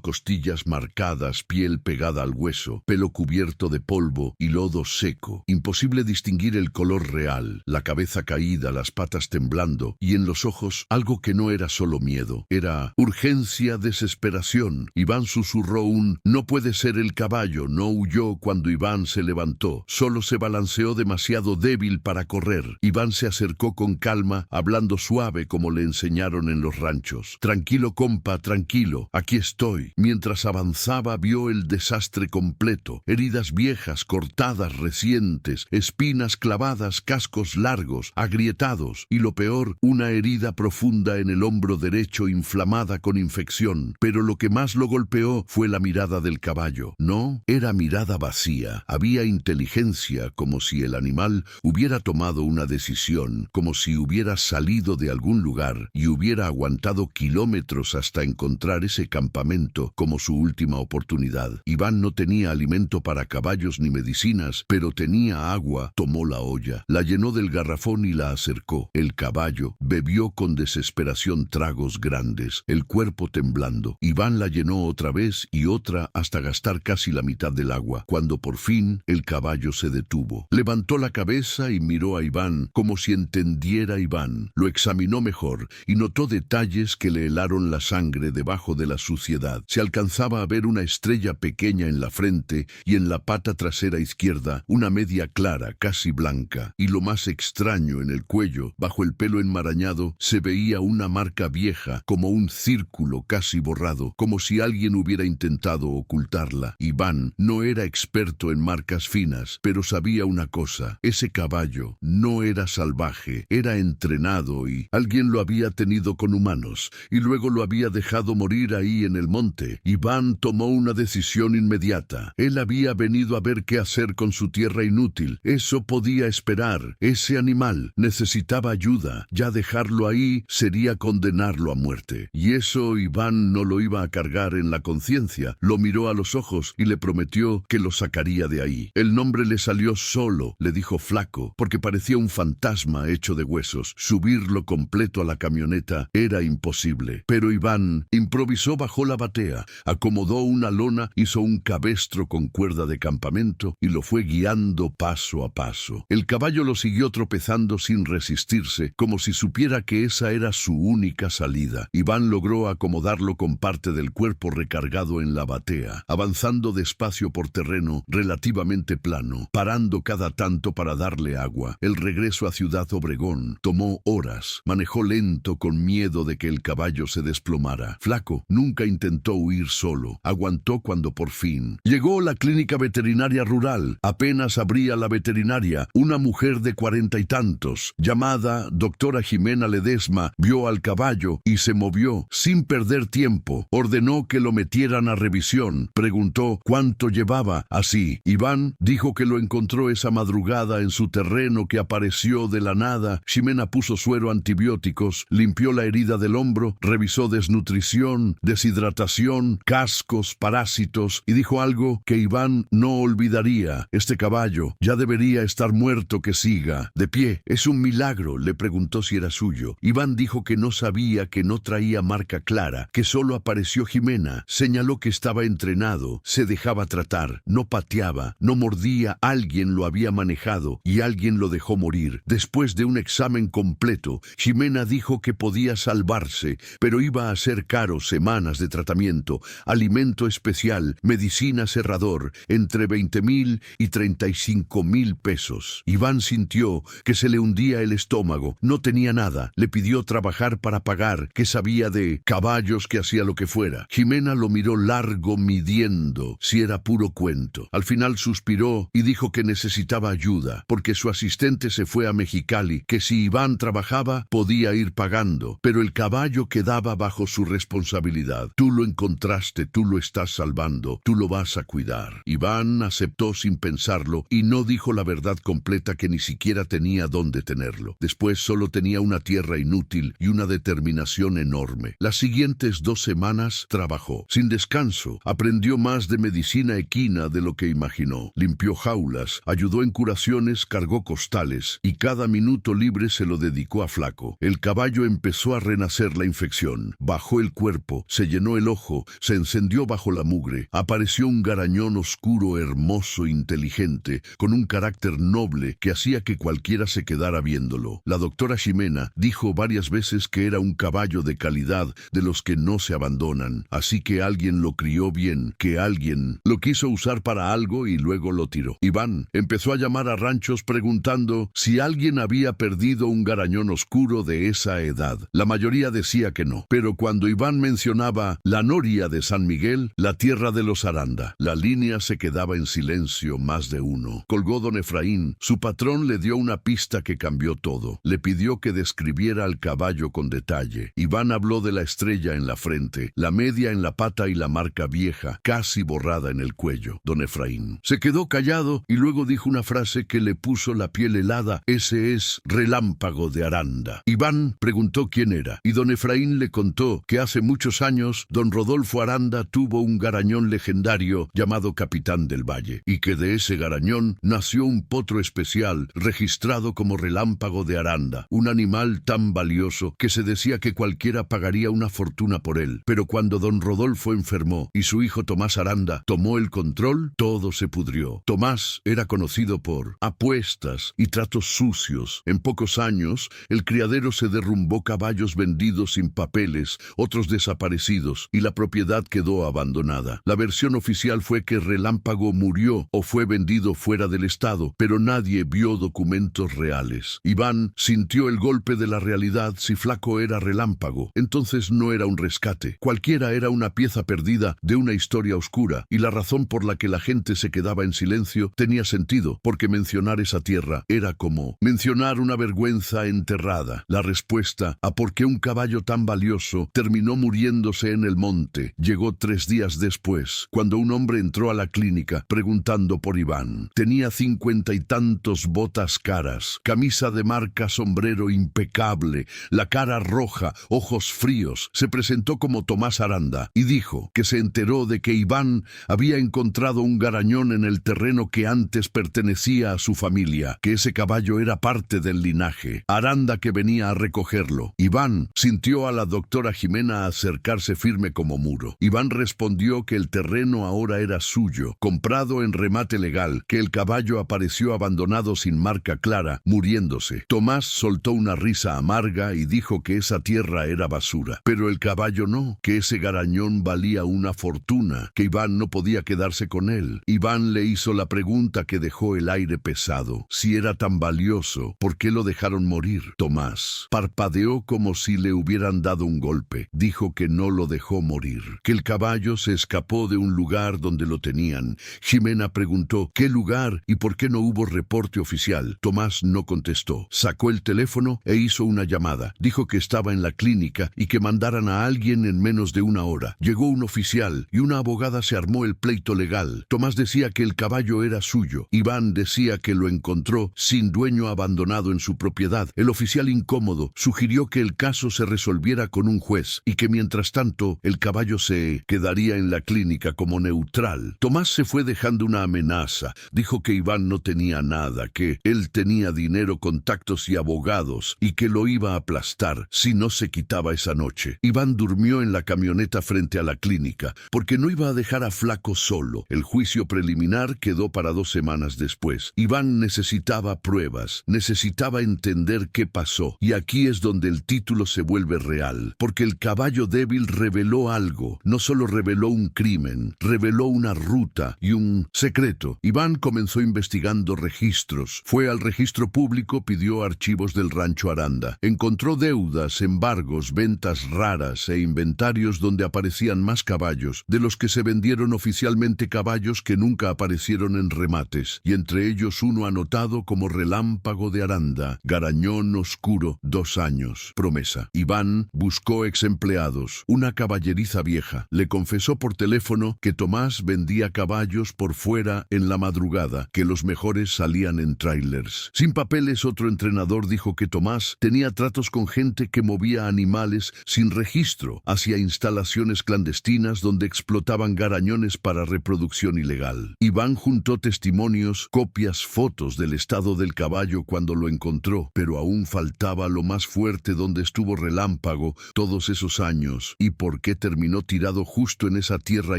[SPEAKER 1] costillas marcadas, piel pegada al hueso, pelo cubierto de polvo y lodo seco. Imposible distinguir el color real, la cabeza caída, las patas temblando y en los ojos algo que no era solo miedo. Era urgencia, desesperación. Iván susurró un «no puede ser el caballo». No huyó cuando Iván se levantó. Solo se balanceó demasiado débil para correr. Iván se acercó con calma, hablando suave como le enseñaron en los ranchos. «Tranquilo, compa, tranquilo. Aquí estoy». Mientras avanzaba vio el desastre completo. Heridas viejas, cortadas, recientes, espinas clavadas, cascos largos, agrietados y lo peor, una herida profunda en el hombro derecho inflamada con infección. Pero lo que más lo golpeó fue la mirada del caballo. No, era mirada vacía. Había inteligencia, como si el animal hubiera tomado una decisión, como si hubiera salido de algún lugar y hubiera aguantado kilómetros hasta encontrar ese campamento como su última oportunidad. Iván no tenía alimento para caballos ni medicinas, pero tenía agua. Tomó la olla, la llenó del garrafón y la acercó. El caballo bebió con desesperación tragos grandes, el cuerpo temblando. Iván la llenó otra vez y otra hasta gastar casi la mitad del agua. Cuando por fin el caballo se detuvo, levantó la cabeza y miró a Iván como si entendiera. Iván lo examinó mejor y notó detalles que le helaron la sangre debajo de la suciedad. Se alcanzaba a ver una estrella pequeña en la frente y en la pata trasera izquierda una media clara, casi blanca. Y lo más extraño, en el cuello, bajo el pelo enmarañado, se veía una marca vieja, como un círculo casi borrado, como si alguien hubiera intentado ocultarla. Iván no era experto en marcas finas, pero sabía una cosa: ese caballo no era salvaje, era entrenado y alguien lo había tenido con humanos y luego lo había dejado morir ahí en el monte. Iván tomó una decisión inmediata. Él había venido a ver qué hacer con su tierra inútil. Eso podía esperar. Ese animal necesitaba ayuda. Ya dejarlo ahí sería condenarlo a muerte. Y eso Iván no lo iba a cargar en la conciencia. Lo miró a los ojos y le prometió que lo sacaría de ahí. El nombre le salió solo, le dijo Flaco, porque parecía un fantasma hecho de huesos. Subirlo completo a la camioneta era imposible. Pero Iván improvisó, bajó la batea, acomodó una lona, hizo un cabestro con cuerda de campamento y lo fue guiando paso a paso. El caballo lo siguió tropezando sin resistirse, como si supiera que esa era su única salida. Iván logró acomodarlo con parte del cuerpo recargado en la batea, avanzando despacio por terreno relativamente plano, parando cada tanto para darle agua. El regreso a Ciudad Obregón tomó horas. Manejó lento con miedo de que el caballo se desplomara. Flaco nunca intentó huir solo. Aguantó cuando por fin llegó la clínica veterinaria rural. Apenas abría la veterinaria, una mujer de 40 y tantos, llamada doctora Jimena Ledesma, vio al caballo y se movió. Sin perder tiempo, ordenó que lo metieran a revisión. Preguntó cuánto llevaba así. Iván dijo que lo encontró esa madrugada en su terreno, que apareció de la nada. Jimena puso suero, antibióticos, limpió la herida del hombro, revisó desnutrición, deshidratación, cascos, parásitos y dijo algo que Iván no olvidaría: este caballo ya debería estar muerto, que siga de pie. ¿Es un milagro?, le preguntó si era suyo. Iván dijo que no sabía, que no traía marca clara, que solo apareció Jimena. Señaló que estaba entrenado, se dejaba tratar, no pateaba, no mordía. Alguien lo había manejado y alguien lo dejó morir. Después de un examen completo, Jimena dijo que podía salvarse, pero iba a ser caro: semanas de tratamiento, alimento especial, medicina, cerrador, entre 20,000 y 35,000 pesos. Iván sintió que se le hundía el estómago. No tenía nada. Le pidió trabajar para pagar, que sabía de caballos, que hacía lo que fuera. Jimena lo miró largo, midiendo si era puro cuento. Al final suspiró y dijo que necesitaba ayuda, porque su asistente se fue a Mexicali, que si Iván trabajaba podía ir pagando, pero el caballo quedaba bajo su responsabilidad. Tú lo encontraste, tú lo estás salvando, tú lo vas a cuidar. Iván aceptó sin pensarlo y no dijo la verdad completa, que ni siquiera tenía dónde tenerlo. Después solo tenía una tierra inútil y una determinación enorme. Las siguientes 2 semanas trabajó sin descanso. Aprendió más de medicina equina de lo que imaginó. Limpió jaulas, ayudó en curaciones, cargó costales y cada minuto libre libre se lo dedicó a Flaco. El caballo empezó a renacer la infección. Bajó el cuerpo, se llenó el ojo, se encendió bajo la mugre. Apareció un garañón oscuro, hermoso, inteligente, con un carácter noble que hacía que cualquiera se quedara viéndolo. La doctora Ximena dijo varias veces que era un caballo de calidad, de los que no se abandonan. Así que alguien lo crió bien, que alguien lo quiso usar para algo y luego lo tiró. Iván empezó a llamar a ranchos preguntando si alguien había perdido un garañón oscuro de esa edad. La mayoría decía que no, pero cuando Iván mencionaba la noria de San Miguel, la tierra de los Aranda, la línea se quedaba en silencio. Más de uno. Colgó don Efraín. Su patrón le dio una pista que cambió todo. Le pidió que describiera al caballo con detalle. Iván habló de la estrella en la frente, la media en la pata y la marca vieja, casi borrada en el cuello. Don Efraín se quedó callado y luego dijo una frase que le puso la piel helada. Ese es Relámpago de Aranda. Iván preguntó quién era y don Efraín le contó que hace muchos años don Rodolfo Aranda tuvo un garañón legendario llamado Capitán del Valle y que de ese garañón nació un potro especial registrado como Relámpago de Aranda, un animal tan valioso que se decía que cualquiera pagaría una fortuna por él. Pero cuando don Rodolfo enfermó y su hijo Tomás Aranda tomó el control, todo se pudrió. Tomás era conocido por apuestas y tratos sucios. En pocos años, el criadero se derrumbó, caballos vendidos sin papeles, otros desaparecidos, y la propiedad quedó abandonada. La versión oficial fue que Relámpago murió o fue vendido fuera del estado, pero nadie vio documentos reales. Iván sintió el golpe de la realidad. Si Flaco era Relámpago, entonces no era un rescate. Cualquiera era una pieza perdida de una historia oscura, y la razón por la que la gente se quedaba en silencio tenía sentido, porque mencionar esa tierra era como mencionar una vergüenza enterrada. La respuesta a por qué un caballo tan valioso terminó muriéndose en el monte llegó 3 días después, cuando un hombre entró a la clínica preguntando por Iván. Tenía 50 y tantos, botas caras, camisa de marca, sombrero impecable, la cara roja, ojos fríos. Se presentó como Tomás Aranda y dijo que se enteró de que Iván había encontrado un garañón en el terreno que antes pertenecía a su familia, que ese caballo era parte del linaje. Aranda que venía a recogerlo. Iván sintió a la doctora Ximena acercarse firme como muro. Iván respondió que el terreno ahora era suyo, comprado en remate legal, que el caballo apareció abandonado sin marca clara, muriéndose. Tomás soltó una risa amarga y dijo que esa tierra era basura, pero el caballo no, que ese garañón valía una fortuna, que Iván no podía quedarse con él. Iván le hizo la pregunta que dejó el aire pesado. Si era tan valioso, ¿por qué lo dejaron morir? Tomás parpadeó como si le hubieran dado un golpe. Dijo que no lo dejó morir, que el caballo se escapó de un lugar donde lo tenían. Ximena preguntó ¿qué lugar y por qué no hubo reporte oficial? Tomás no contestó. Sacó el teléfono e hizo una llamada. Dijo que estaba en la clínica y que mandaran a alguien en menos de 1 hora. Llegó un oficial y una abogada. Se armó el pleito legal. Tomás decía que el caballo era suyo. Iván decía que lo encontró sin dueño, abandonado en su propiedad. El oficial, incómodo, sugirió que el caso se resolviera con un juez y que mientras tanto el caballo se quedaría en la clínica como neutral. Tomás se fue dejando una amenaza. Dijo que Iván no tenía nada, que él tenía dinero, contactos y abogados y que lo iba a aplastar si no se quitaba esa noche. Iván durmió en la camioneta frente a la clínica porque no iba a dejar a Flaco solo. El juicio preliminar quedó para 2 semanas después. Iván necesitaba pruebas, necesitaba entender qué pasó, y aquí es donde el título se vuelve real, porque el caballo débil reveló algo. No solo reveló un crimen, reveló una ruta y un secreto. Iván comenzó investigando registros. Fue al registro público, pidió archivos del rancho Aranda. Encontró deudas, embargos, ventas raras e inventarios donde aparecían más caballos de los que se vendieron oficialmente, caballos que nunca aparecieron en remates, y entre ellos uno anotado como Relámpago de Aranda, garañón oscuro, 2 años, promesa. Iván buscó exempleados, una caballeriza vieja. Le confesó por teléfono que Tomás vendía caballos por fuera en la madrugada, que los mejores salían en trailers. Sin papeles, otro entrenador dijo que Tomás tenía tratos con gente que movía animales sin registro hacia instalaciones clandestinas donde explotaban garañones para reproducción ilegal. Iván juntó testimonios, copias, fotos del estado del caballo cuando lo encontró encontró, pero aún faltaba lo más fuerte donde estuvo Relámpago todos esos años. ¿Y por qué terminó tirado justo en esa tierra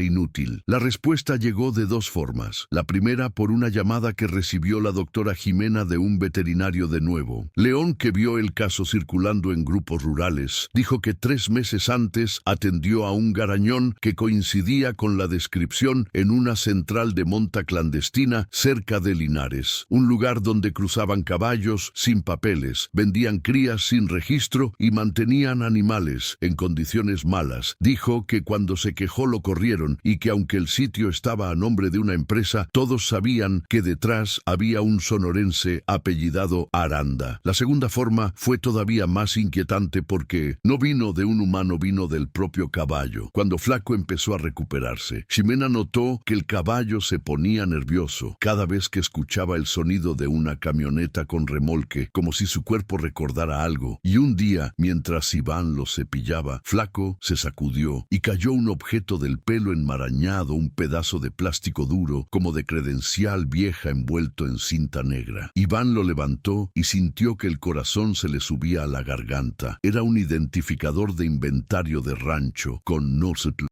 [SPEAKER 1] inútil? La respuesta llegó de dos formas. La primera, por una llamada que recibió la doctora Jimena de un veterinario de Nuevo León que vio el caso circulando en grupos rurales. Dijo que 3 meses antes atendió a un garañón que coincidía con la descripción en una central de monta clandestina cerca de Linares, un lugar donde cruzaban caballos sin papeles, vendían crías sin registro y mantenían animales en condiciones malas. Dijo que cuando se quejó lo corrieron y que aunque el sitio estaba a nombre de una empresa, todos sabían que detrás había un sonorense apellidado Aranda. La segunda forma fue todavía más inquietante porque no vino de un humano, vino del propio caballo. Cuando Flaco empezó a recuperarse, Ximena notó que el caballo se ponía nervioso cada vez que escuchaba el sonido de una camioneta con remolque, como si su cuerpo recordara algo. Y un día, mientras Iván lo cepillaba, Flaco se sacudió y cayó un objeto del pelo enmarañado, un pedazo de plástico duro, como de credencial vieja envuelto en cinta negra. Iván lo levantó y sintió que el corazón se le subía a la garganta. Era un identificador de inventario de rancho, con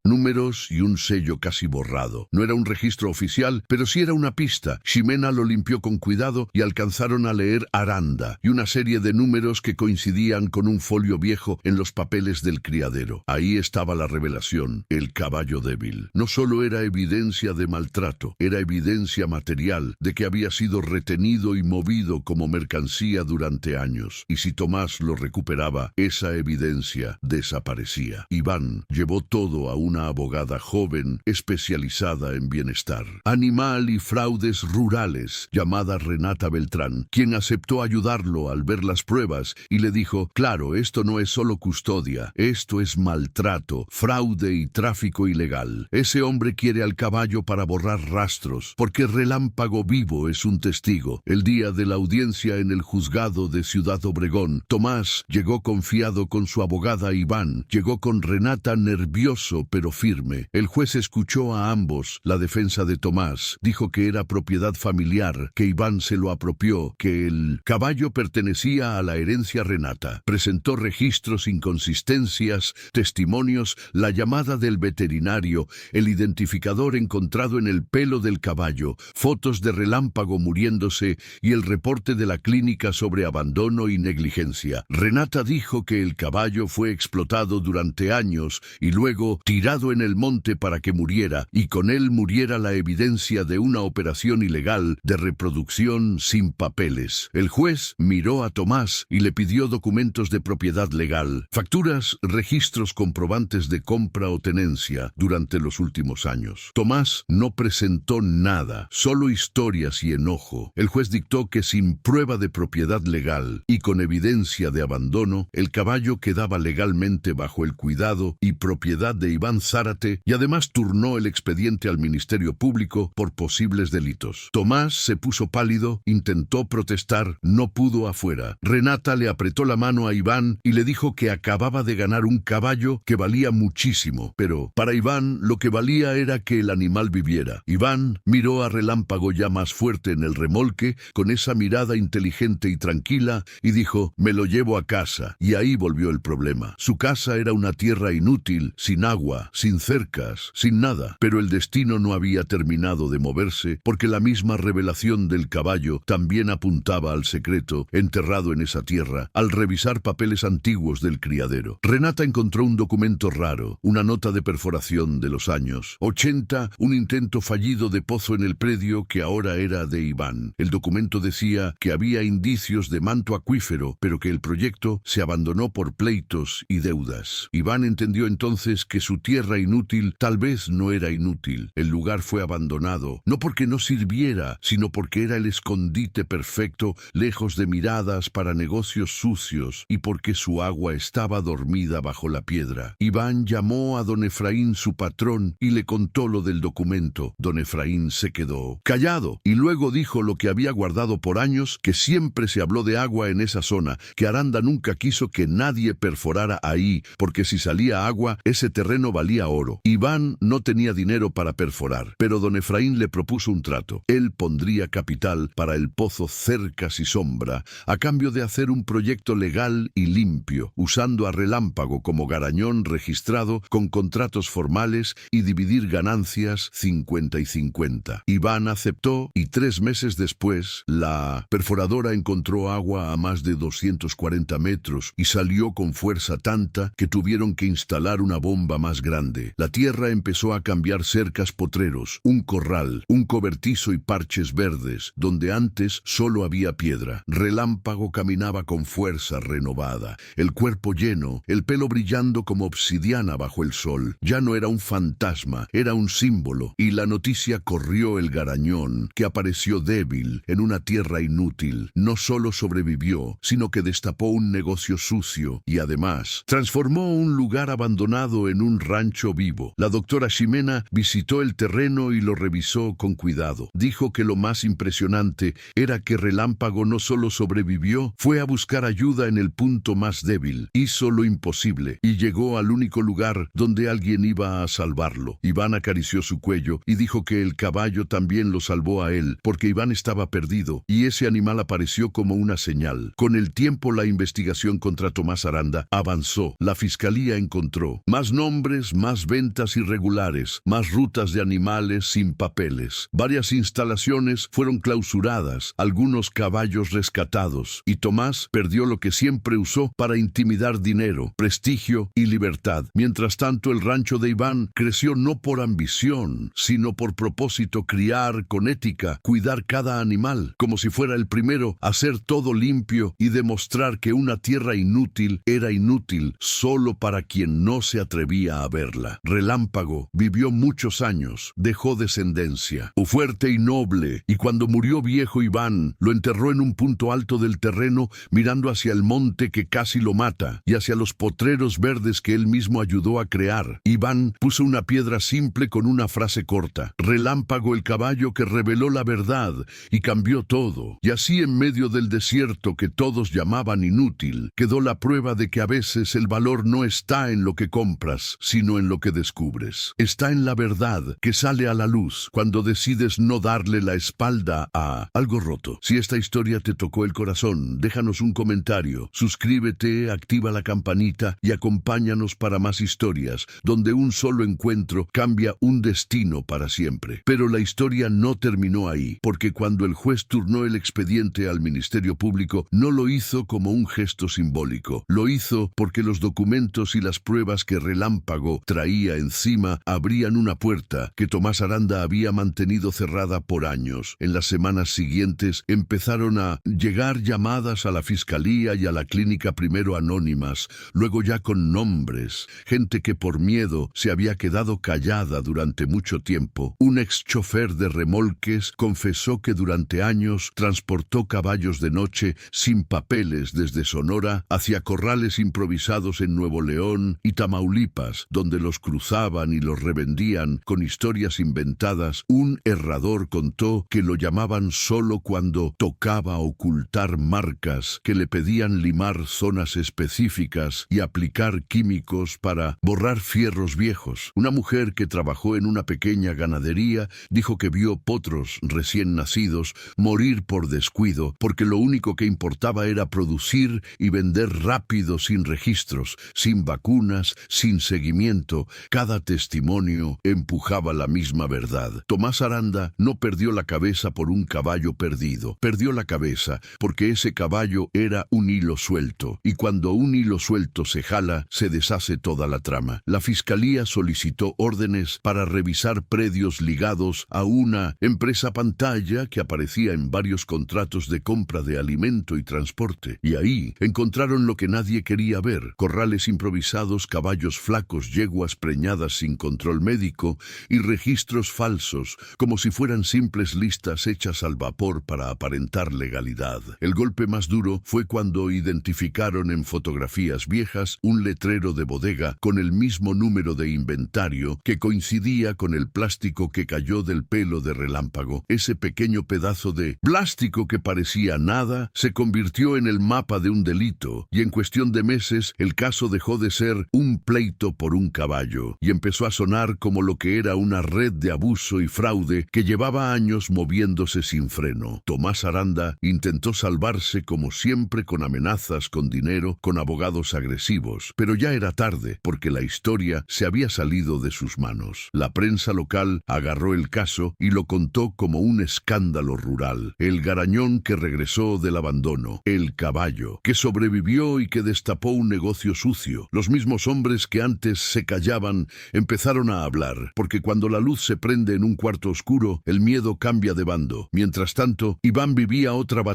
[SPEAKER 1] números y un sello casi borrado. No era un registro oficial, pero sí era una pista. Ximena lo limpió con cuidado y alcanzaron a leer Aranda y una serie de números que coincidían con un folio viejo en los papeles del criadero. Ahí estaba la revelación: el caballo débil. No solo era evidencia de maltrato, era evidencia material de que había sido retenido y movido como mercancía durante años. Y si Tomás lo recuperaba, esa evidencia desaparecía. Iván llevó todo a una abogada joven especializada en bienestar animal y fraudes rurales, llamada Renata Beltrán, quien aceptó ayudarlo al ver las pruebas y le dijo: claro, esto no es solo custodia, esto es maltrato, fraude y tráfico ilegal. Ese hombre quiere al caballo para borrar rastros, porque Relámpago vivo es un testigo. El día de la audiencia en el juzgado de Ciudad Obregón, Tomás llegó confiado con su abogada Iván. Llegó con Renata nervioso pero firme. El juez escuchó a ambos. La defensa de Tomás dijo que era propiedad familiar, que Iván se lo apropió, que el caballo pertenecía a la herencia Renata. Presentó registros, inconsistencias, testimonios, la llamada del veterinario, el identificador encontrado en el pelo del caballo, fotos de Relámpago muriéndose y el reporte de la clínica sobre abandono y negligencia. Renata dijo que el caballo fue explotado durante años y luego tirado en el monte para que muriera, y con él muriera la evidencia de una operación ilegal de reproducción sin papeles. El juez miró a Tomás y le pidió documentos de propiedad legal, facturas, registros comprobantes de compra o tenencia durante los últimos años. Tomás no presentó nada, solo historias y enojo. El juez dictó que sin prueba de propiedad legal y con evidencia de abandono, el caballo quedaba legalmente bajo el cuidado y propiedad de Iván Zárate, y además turnó el expediente al Ministerio Público por posibles delitos. Tomás se puso pálido, intentó protestar, no pudo afuera. Renata le apretó la mano a Iván y le dijo que acababa de ganar un caballo que valía muchísimo, pero para Iván lo que valía era que el animal viviera. Iván miró a Relámpago ya más fuerte en el remolque, con esa mirada inteligente y tranquila, y dijo: me lo llevo a casa. Y ahí volvió el problema. Su casa era una tierra inútil, sin agua, sin cercas, sin nada. Pero el destino no había terminado de moverse, porque la misma revelación del caballo también apuntaba al secreto enterrado en esa tierra, al revisar papeles antiguos del criadero. Renata encontró un documento raro, una nota de perforación de los años 80, un intento fallido de pozo en el predio que ahora era de Iván. El documento decía que había indicios de manto acuífero, pero que el proyecto se abandonó por pleitos y deudas. Iván entendió entonces que su tierra inútil tal vez no era inútil. El lugar fue abandonado, no porque no sirviera, sino porque era el escondite perfecto, lejos de miradas para negocios sucios, y porque su agua estaba dormida bajo la piedra. Iván llamó a don Efraín, su patrón, y le contó lo del documento. Don Efraín se quedó callado, y luego dijo lo que había guardado por años, que siempre se habló de agua en esa zona, que Aranda nunca quiso que nadie perforara ahí, porque si salía agua, ese terreno valía oro. Iván no tenía dinero para perforar, pero don Efraín le propuso un trato. Él pondría capital para el pozo Cercas y Sombras. sombra a cambio de hacer un proyecto legal y limpio, usando a Relámpago como garañón registrado con contratos formales y dividir ganancias 50 y 50. Iván aceptó y 3 meses después, la perforadora encontró agua a más de 240 metros y salió con fuerza tanta que tuvieron que instalar una bomba más grande. La tierra empezó a cambiar cercas potreros, un corral, un cobertizo y parches verdes, donde antes solo había piedra. Relámpago caminaba con fuerza renovada, el cuerpo lleno, el pelo brillando como obsidiana bajo el sol. Ya no era un fantasma, era un símbolo, y la noticia corrió el garañón, que apareció débil en una tierra inútil. No solo sobrevivió, sino que destapó un negocio sucio y además transformó un lugar abandonado en un rancho vivo. La doctora Ximena visitó el terreno y lo revisó con cuidado. Dijo que lo más impresionante era que Relámpago no solo sobrevivió, fue a buscar ayuda en el punto más débil, hizo lo imposible y llegó al único lugar donde alguien iba a salvarlo. Iván acarició su cuello y dijo que el caballo también lo salvó a él, porque Iván estaba perdido y ese animal apareció como una señal. Con el tiempo la investigación contra Tomás Aranda avanzó. La fiscalía encontró más nombres, más ventas irregulares, más rutas de animales sin papeles. Varias instalaciones fueron clausuradas, algunos caballos rescatados, y Tomás perdió lo que siempre usó para intimidar: dinero, prestigio y libertad. Mientras tanto, el rancho de Iván creció no por ambición, sino por propósito: criar con ética, cuidar cada animal, como si fuera el primero, hacer todo limpio y demostrar que una tierra inútil era inútil solo para quien no se atrevía a verla. Relámpago vivió muchos años, dejó descendencia, fuerte y noble, y cuando murió viejo, Iván lo enterró en un punto alto del terreno, mirando hacia el monte que casi lo mata y hacia los potreros verdes que él mismo ayudó a crear. Iván puso una piedra simple con una frase corta: Relámpago, el caballo que reveló la verdad y cambió todo. Y así, en medio del desierto que todos llamaban inútil, quedó la prueba de que a veces el valor no está en lo que compras, sino en lo que descubres. Está en la verdad que sale a la luz cuando decides no darle la espalda a algo roto. Si esta historia te tocó el corazón, déjanos un comentario, suscríbete, activa la campanita y acompáñanos para más historias donde un solo encuentro cambia un destino para siempre. Pero la historia no terminó ahí, porque cuando el juez turnó el expediente al Ministerio Público, no lo hizo como un gesto simbólico. Lo hizo porque los documentos y las pruebas que Relámpago traía encima abrían una puerta que Tomás Aranda había mantenido cerrada por años. En las semanas siguientes empezaron a llegar llamadas a la fiscalía y a la clínica, primero anónimas, luego ya con nombres, gente que por miedo se había quedado callada durante mucho tiempo. Un ex chofer de remolques confesó que durante años transportó caballos de noche sin papeles desde Sonora hacia corrales improvisados en Nuevo León y Tamaulipas, donde los cruzaban y los revendían con historias inventadas. Un herrador contó que lo llamaban solo cuando tocaba ocultar marcas, que le pedían limar zonas específicas y aplicar químicos para borrar fierros viejos. Una mujer que trabajó en una pequeña ganadería dijo que vio potros recién nacidos morir por descuido, porque lo único que importaba era producir y vender rápido, sin registros, sin vacunas, sin seguimiento. Cada testimonio empujaba la misma verdad. Tomás Aranda no perdió la cabeza por un caballo perdido. Perdió la cabeza porque ese caballo era un hilo suelto, y cuando un hilo suelto se jala, se deshace toda la trama. La fiscalía solicitó órdenes para revisar predios ligados a una empresa pantalla que aparecía en varios contratos de compra de alimento y transporte, y ahí encontraron lo que nadie quería ver: corrales improvisados, caballos flacos, yeguas preñadas sin control médico y registros falsos, como si fueran simples listas hechas al vapor para aparentar legalidad. El golpe más duro fue cuando identificaron en fotografías viejas un letrero de bodega con el mismo número de inventario que coincidía con el plástico que cayó del pelo de Relámpago. Ese pequeño pedazo de plástico que parecía nada se convirtió en el mapa de un delito, y en cuestión de meses el caso dejó de ser un pleito por un caballo y empezó a sonar como lo que era una red de abuso y fraude que llevaba años moviéndose sin freno. Tomás Aranda Intentó salvarse como siempre con amenazas, con dinero, con abogados agresivos, pero ya era tarde porque la historia se había salido de sus manos. La prensa local agarró el caso y lo contó como un escándalo rural. El garañón que regresó del abandono, el caballo, que sobrevivió y que destapó un negocio sucio. Los mismos hombres que antes se callaban empezaron a hablar, porque cuando la luz se prende en un cuarto oscuro, el miedo cambia de bando. Mientras tanto, Iván vivía otra batalla,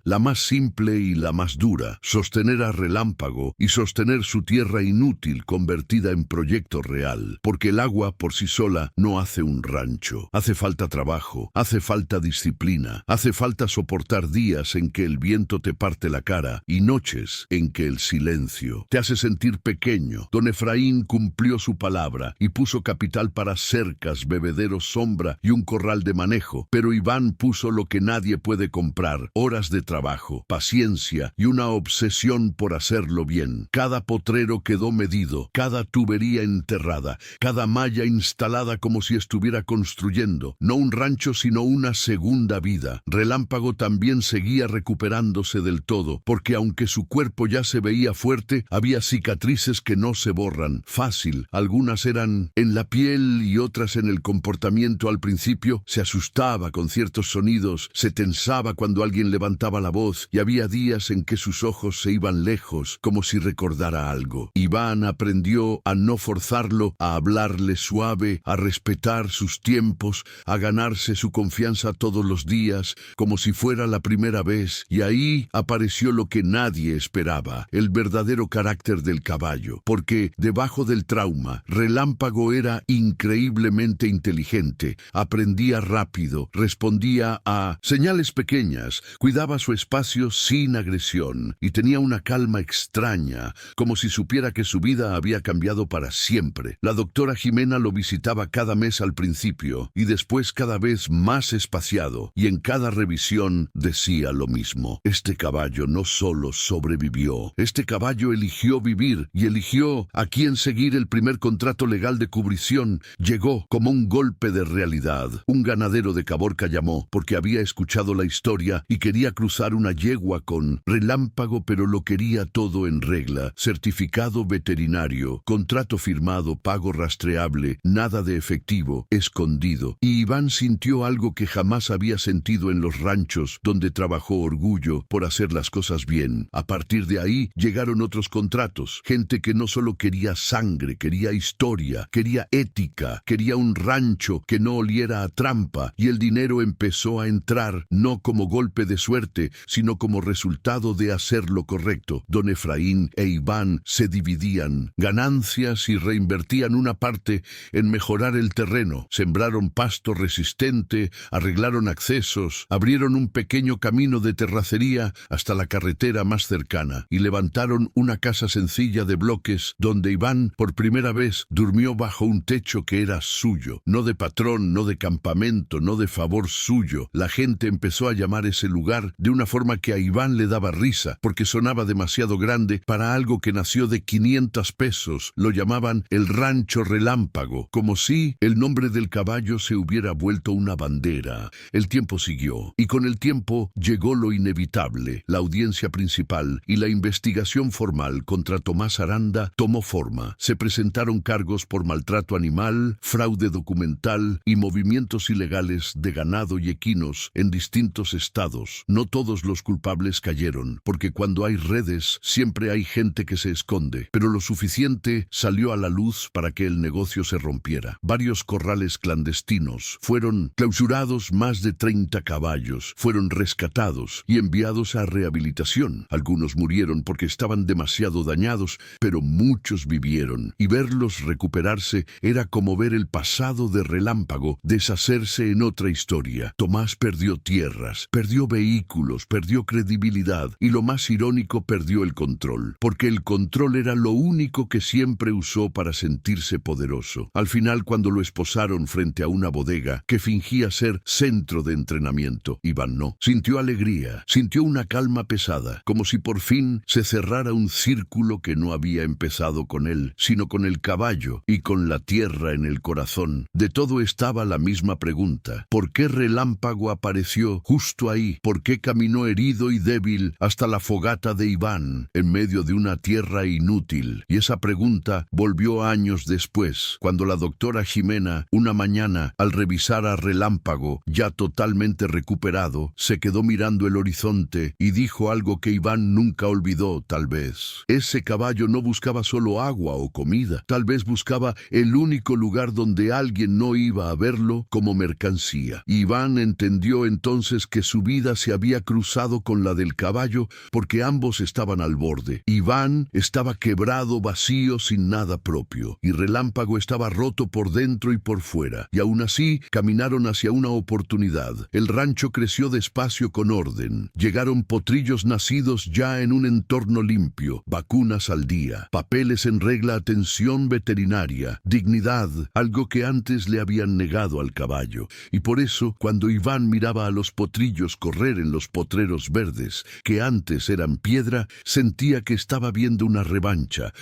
[SPEAKER 1] la más simple y la más dura: sostener a Relámpago y sostener su tierra inútil convertida en proyecto real, porque el agua por sí sola no hace un rancho. Hace falta trabajo, hace falta disciplina, hace falta soportar días en que el viento te parte la cara y noches en que el silencio te hace sentir pequeño. Don Efraín cumplió su palabra y puso capital para cercas, bebederos, sombra y un corral de manejo, pero Iván puso lo que nadie puede comprar: horas de trabajo, paciencia y una obsesión por hacerlo bien. Cada potrero quedó medido, cada tubería enterrada, cada malla instalada como si estuviera construyendo, no un rancho sino una segunda vida. Relámpago también seguía recuperándose del todo, porque aunque su cuerpo ya se veía fuerte, había cicatrices que no se borran fácil. Algunas eran en la piel y otras en el comportamiento. Al principio se asustaba con ciertos sonidos, se tensaba cuando alguien levantaba la voz y había días en que sus ojos se iban lejos, como si recordara algo. Iván aprendió a no forzarlo, a hablarle suave, a respetar sus tiempos, a ganarse su confianza todos los días, como si fuera la primera vez, y ahí apareció lo que nadie esperaba: el verdadero carácter del caballo, porque debajo del trauma, Relámpago era increíblemente inteligente, aprendía rápido, respondía a señales pequeñas, cuidaba su espacio sin agresión y tenía una calma extraña, como si supiera que su vida había cambiado para siempre. La doctora Jimena lo visitaba cada mes al principio y después cada vez más espaciado, y en cada revisión decía lo mismo: este caballo no solo sobrevivió, este caballo eligió vivir y eligió a quién seguir. El primer contrato legal de cubrición llegó como un golpe de realidad. Un ganadero de Caborca llamó porque había escuchado la historia y quería cruzar una yegua con Relámpago, pero lo quería todo en regla: certificado veterinario, contrato firmado, pago rastreable, nada de efectivo, escondido. Y Iván sintió algo que jamás había sentido en los ranchos donde trabajó: orgullo por hacer las cosas bien. A partir de ahí llegaron otros contratos, gente que no solo quería sangre, quería historia, quería ética, quería un rancho que no oliera a trampa, y el dinero empezó a entrar, no como golpe de suerte, sino como resultado de hacer lo correcto. Don Efraín e Iván se dividían ganancias y reinvertían una parte en mejorar el terreno. Sembraron pasto resistente, arreglaron accesos, abrieron un pequeño camino de terracería hasta la carretera más cercana y levantaron una casa sencilla de bloques donde Iván por primera vez durmió bajo un techo que era suyo, no de patrón, no de campamento, no de favor suyo. La gente empezó a llamar ese lugar de una forma que a Iván le daba risa, porque sonaba demasiado grande para algo que nació de 500 pesos. Lo llamaban el Rancho Relámpago, como si el nombre del caballo se hubiera vuelto una bandera. El tiempo siguió, y con el tiempo llegó lo inevitable. La audiencia principal y la investigación formal contra Tomás Aranda tomó forma. Se presentaron cargos por maltrato animal, fraude documental y movimientos ilegales de ganado y equinos en distintos estados. No todos los culpables cayeron, porque cuando hay redes siempre hay gente que se esconde, pero lo suficiente salió a la luz para que el negocio se rompiera. Varios corrales clandestinos fueron clausurados, más de 30 caballos fueron rescatados y enviados a rehabilitación. Algunos murieron porque estaban demasiado dañados, pero muchos vivieron, y verlos recuperarse era como ver el pasado de Relámpago deshacerse en otra historia. Tomás perdió tierras, perdió vehículos, perdió credibilidad y, lo más irónico, perdió el control, porque el control era lo único que siempre usó para sentirse poderoso. Al final, cuando lo esposaron frente a una bodega que fingía ser centro de entrenamiento, Iván no. Sintió alegría, sintió una calma pesada, como si por fin se cerrara un círculo que no había empezado con él, sino con el caballo y con la tierra en el corazón. De todo estaba la misma pregunta: ¿por qué Relámpago apareció justo ahí? ¿Por por qué caminó herido y débil hasta la fogata de Iván, en medio de una tierra inútil. Y esa pregunta volvió años después, cuando la doctora Jimena, una mañana, al revisar a Relámpago, ya totalmente recuperado, se quedó mirando el horizonte y dijo algo que Iván nunca olvidó, tal vez. Ese caballo no buscaba solo agua o comida, tal vez buscaba el único lugar donde alguien no iba a verlo como mercancía. Iván entendió entonces que su vida se había cruzado con la del caballo porque ambos estaban al borde. Iván estaba quebrado, vacío, sin nada propio, y Relámpago estaba roto por dentro y por fuera, y aún así caminaron hacia una oportunidad. El rancho creció despacio con orden. Llegaron potrillos nacidos ya en un entorno limpio, vacunas al día, papeles en regla, atención veterinaria, dignidad, algo que antes le habían negado al caballo. Y por eso, cuando Iván miraba a los potrillos correr en los potreros verdes, que antes eran piedra, sentía que estaba viendo una revancha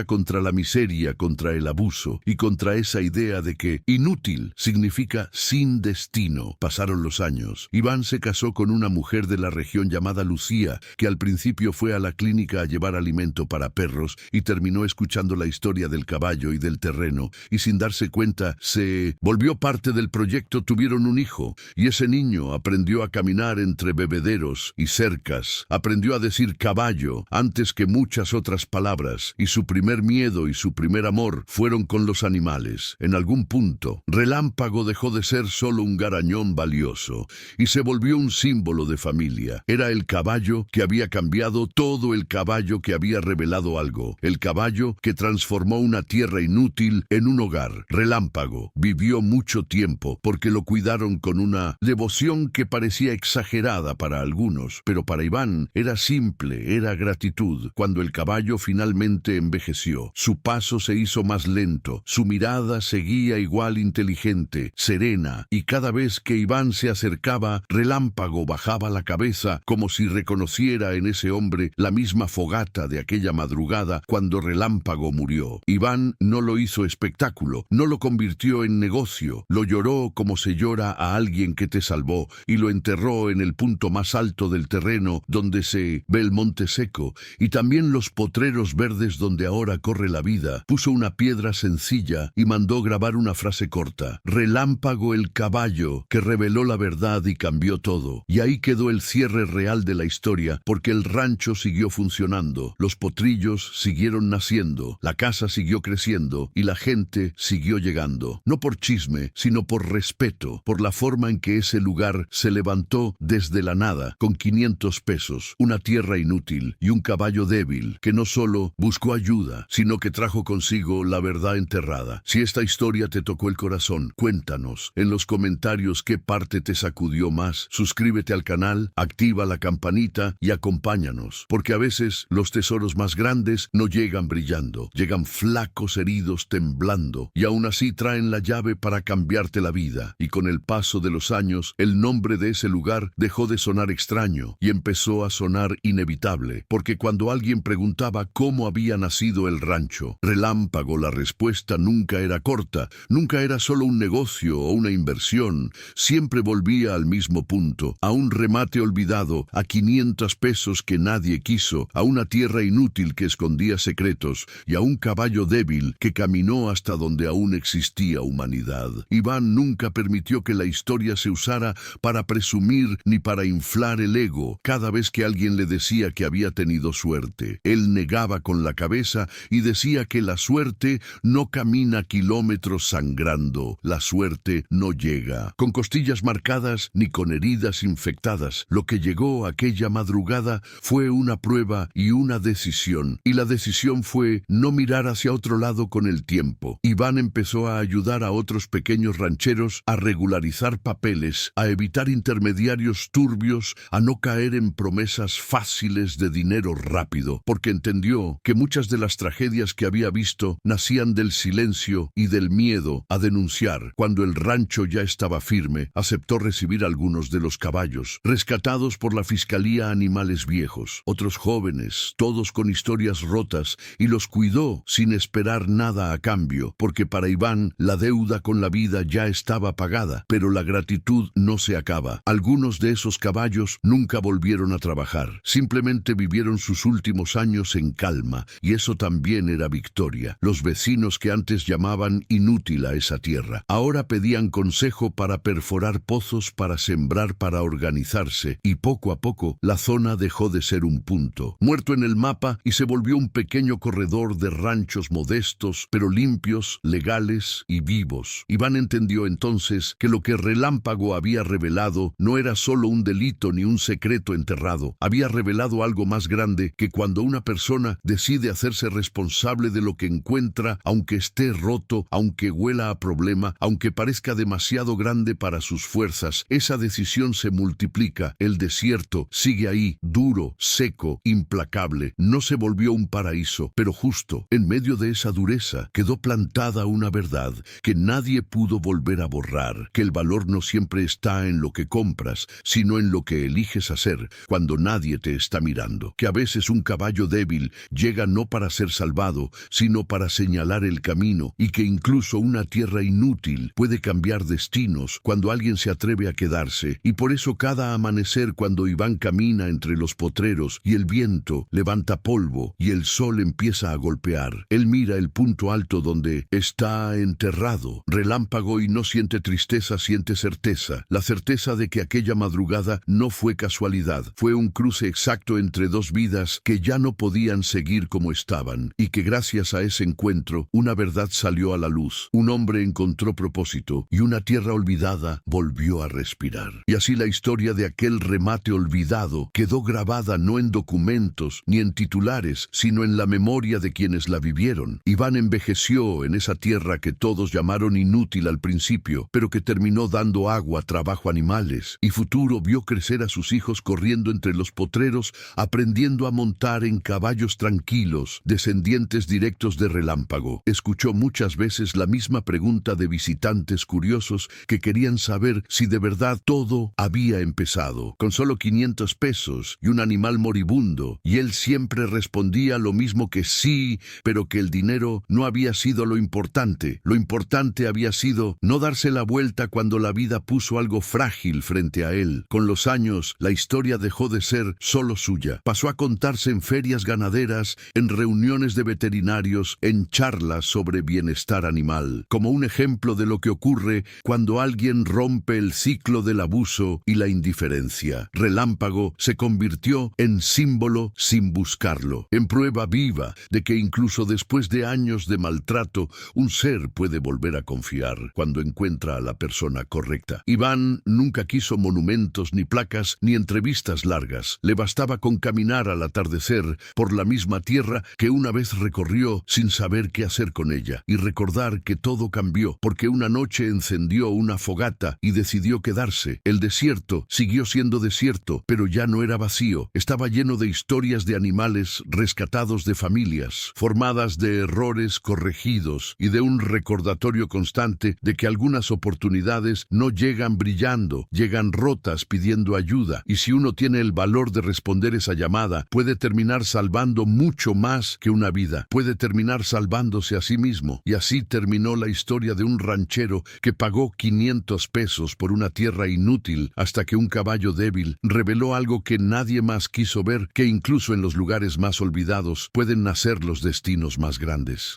[SPEAKER 1] contra la miseria, contra el abuso y contra esa idea de que inútil significa sin destino. Pasaron los años. Iván se casó con una mujer de la región llamada Lucía, que al principio fue a la clínica a llevar alimento para perros y terminó escuchando la historia del caballo y del terreno, y sin darse cuenta se volvió parte del proyecto. Tuvieron un hijo, y ese niño aprendió a caminar entre bebederos y cercas, aprendió a decir caballo antes que muchas otras palabras, y su primer miedo y su primer amor fueron con los animales. En algún punto, Relámpago dejó de ser solo un garañón valioso y se volvió un símbolo de familia. Era el caballo que había cambiado todo, el caballo que había revelado algo, el caballo que transformó una tierra inútil en un hogar. Relámpago vivió mucho tiempo porque lo cuidaron con una devoción que parecía exagerada para algunos, pero para Iván era simple, era gratitud. Cuando el caballo finalmente envejeció, su paso se hizo más lento, su mirada seguía igual inteligente, serena, y cada vez que Iván se acercaba, Relámpago bajaba la cabeza como si reconociera en ese hombre la misma fogata de aquella madrugada cuando Relámpago murió. Iván no lo hizo espectáculo, no lo convirtió en negocio, lo lloró como se llora a alguien que te salvó, y lo enterró en el punto más alto del terreno donde se ve el monte seco, y también los potreros verdes donde ahora corre la vida. Puso una piedra sencilla y mandó grabar una frase corta: Relámpago, el caballo que reveló la verdad y cambió todo. Y ahí quedó el cierre real de la historia, porque el rancho siguió funcionando, los potrillos siguieron naciendo, la casa siguió creciendo y la gente siguió llegando, no por chisme, sino por respeto, por la forma en que ese lugar se levantó desde la nada, con 500 pesos, una tierra inútil y un caballo débil que no solo buscó ayuda, sino que trajo consigo la verdad enterrada. Si esta historia te tocó el corazón, cuéntanos en los comentarios qué parte te sacudió más. Suscríbete al canal, activa la campanita y acompáñanos, porque a veces los tesoros más grandes no llegan brillando, llegan flacos, heridos, temblando, y aún así traen la llave para cambiarte la vida. Y con el paso de los años, el nombre de ese lugar dejó de sonar extraño y empezó a sonar inevitable, porque cuando alguien preguntaba cómo había nacido el rancho Relámpago, la respuesta nunca era corta, nunca era solo un negocio o una inversión, siempre volvía al mismo punto, a un remate olvidado, a 500 pesos que nadie quiso, a una tierra inútil que escondía secretos y a un caballo débil que caminó hasta donde aún existía humanidad. Iván nunca permitió que la historia se usara para presumir ni para inflar el ego. Cada vez que alguien le decía que había tenido suerte, él negaba con la cabeza y decía que la suerte no camina kilómetros sangrando, la suerte no llega con costillas marcadas ni con heridas infectadas. Lo que llegó aquella madrugada fue una prueba y una decisión, y la decisión fue no mirar hacia otro lado con el tiempo. Iván empezó a ayudar a otros pequeños rancheros a regularizar papeles, a evitar intermediarios turbios, a no caer en promesas fáciles de dinero rápido, porque entendió que muchas de las tragedias que había visto nacían del silencio y del miedo a denunciar. Cuando el rancho ya estaba firme, aceptó recibir algunos de los caballos, rescatados por la Fiscalía Animales Viejos, otros jóvenes, todos con historias rotas, y los cuidó sin esperar nada a cambio, porque para Iván la deuda con la vida ya estaba pagada, pero la gratitud no se acaba. Algunos Algunos de esos caballos nunca volvieron a trabajar, simplemente vivieron sus últimos años en calma, y eso también era victoria. Los vecinos que antes llamaban inútil a esa tierra, ahora pedían consejo para perforar pozos, para sembrar, para organizarse, y poco a poco la zona dejó de ser un punto muerto en el mapa y se volvió un pequeño corredor de ranchos modestos, pero limpios, legales y vivos. Iván entendió entonces que lo que Relámpago había revelado no era solo un delito ni un secreto enterrado. Había revelado algo más grande, que cuando una persona decide hacerse responsable de lo que encuentra, aunque esté roto, aunque huela a problema, aunque parezca demasiado grande para sus fuerzas, esa decisión se multiplica. El desierto sigue ahí, duro, seco, implacable. No se volvió un paraíso, pero justo en medio de esa dureza quedó plantada una verdad que nadie pudo volver a borrar, que el valor no siempre está en lo que compras, sino en lo que eliges hacer cuando nadie te está mirando, que a veces un caballo débil llega no para ser salvado, sino para señalar el camino, y que incluso una tierra inútil puede cambiar destinos cuando alguien se atreve a quedarse. Y por eso cada amanecer, cuando Iván camina entre los potreros y el viento levanta polvo y el sol empieza a golpear, él mira el punto alto donde está enterrado Relámpago y no siente tristeza, siente certeza, la certeza de que aquella madrugada no fue casualidad, fue un cruce exacto entre dos vidas que ya no podían seguir como estaban, y que gracias a ese encuentro una verdad salió a la luz, un hombre encontró propósito y una tierra olvidada volvió a respirar. Y así la historia de aquel remate olvidado quedó grabada no en documentos ni en titulares, sino en la memoria de quienes la vivieron. Iván envejeció en esa tierra que todos llamaron inútil al principio, pero que terminó dando agua, trabajo a animales, y futuro vio crecer a sus hijos corriendo entre los potreros, aprendiendo a montar en caballos tranquilos, descendientes directos de Relámpago. Escuchó muchas veces la misma pregunta de visitantes curiosos que querían saber si de verdad todo había empezado con solo 500 pesos y un animal moribundo, y él siempre respondía lo mismo, que sí, pero que el dinero no había sido lo importante. Lo importante había sido no darse la vuelta cuando la vida puso algo frágil frente a él. Con los años, la historia dejó de ser solo suya. Pasó a contarse en ferias ganaderas, en reuniones de veterinarios, en charlas sobre bienestar animal, como un ejemplo de lo que ocurre cuando alguien rompe el ciclo del abuso y la indiferencia. Relámpago se convirtió en símbolo sin buscarlo, en prueba viva de que incluso después de años de maltrato, un ser puede volver a confiar cuando encuentra a la persona correcta. Iván nunca quiso monumentos, ni placas, ni entrevistas largas. Le bastaba con caminar al atardecer por la misma tierra que una vez recorrió sin saber qué hacer con ella, y recordar que todo cambió porque una noche encendió una fogata y decidió quedarse. El desierto siguió siendo desierto, pero ya no era vacío. Estaba lleno de historias de animales rescatados, de familias formadas de errores corregidos y de un recordatorio constante de que algunas oportunidades no llegan brillando, llegan rotas pidiendo ayuda, y si uno tiene el valor de responder esa llamada, puede terminar salvando mucho más que una vida, puede terminar salvándose a sí mismo. Y así terminó la historia de un ranchero que pagó 500 pesos por una tierra inútil hasta que un caballo débil reveló algo que nadie más quiso ver, que incluso en los lugares más olvidados pueden nacer los destinos más grandes.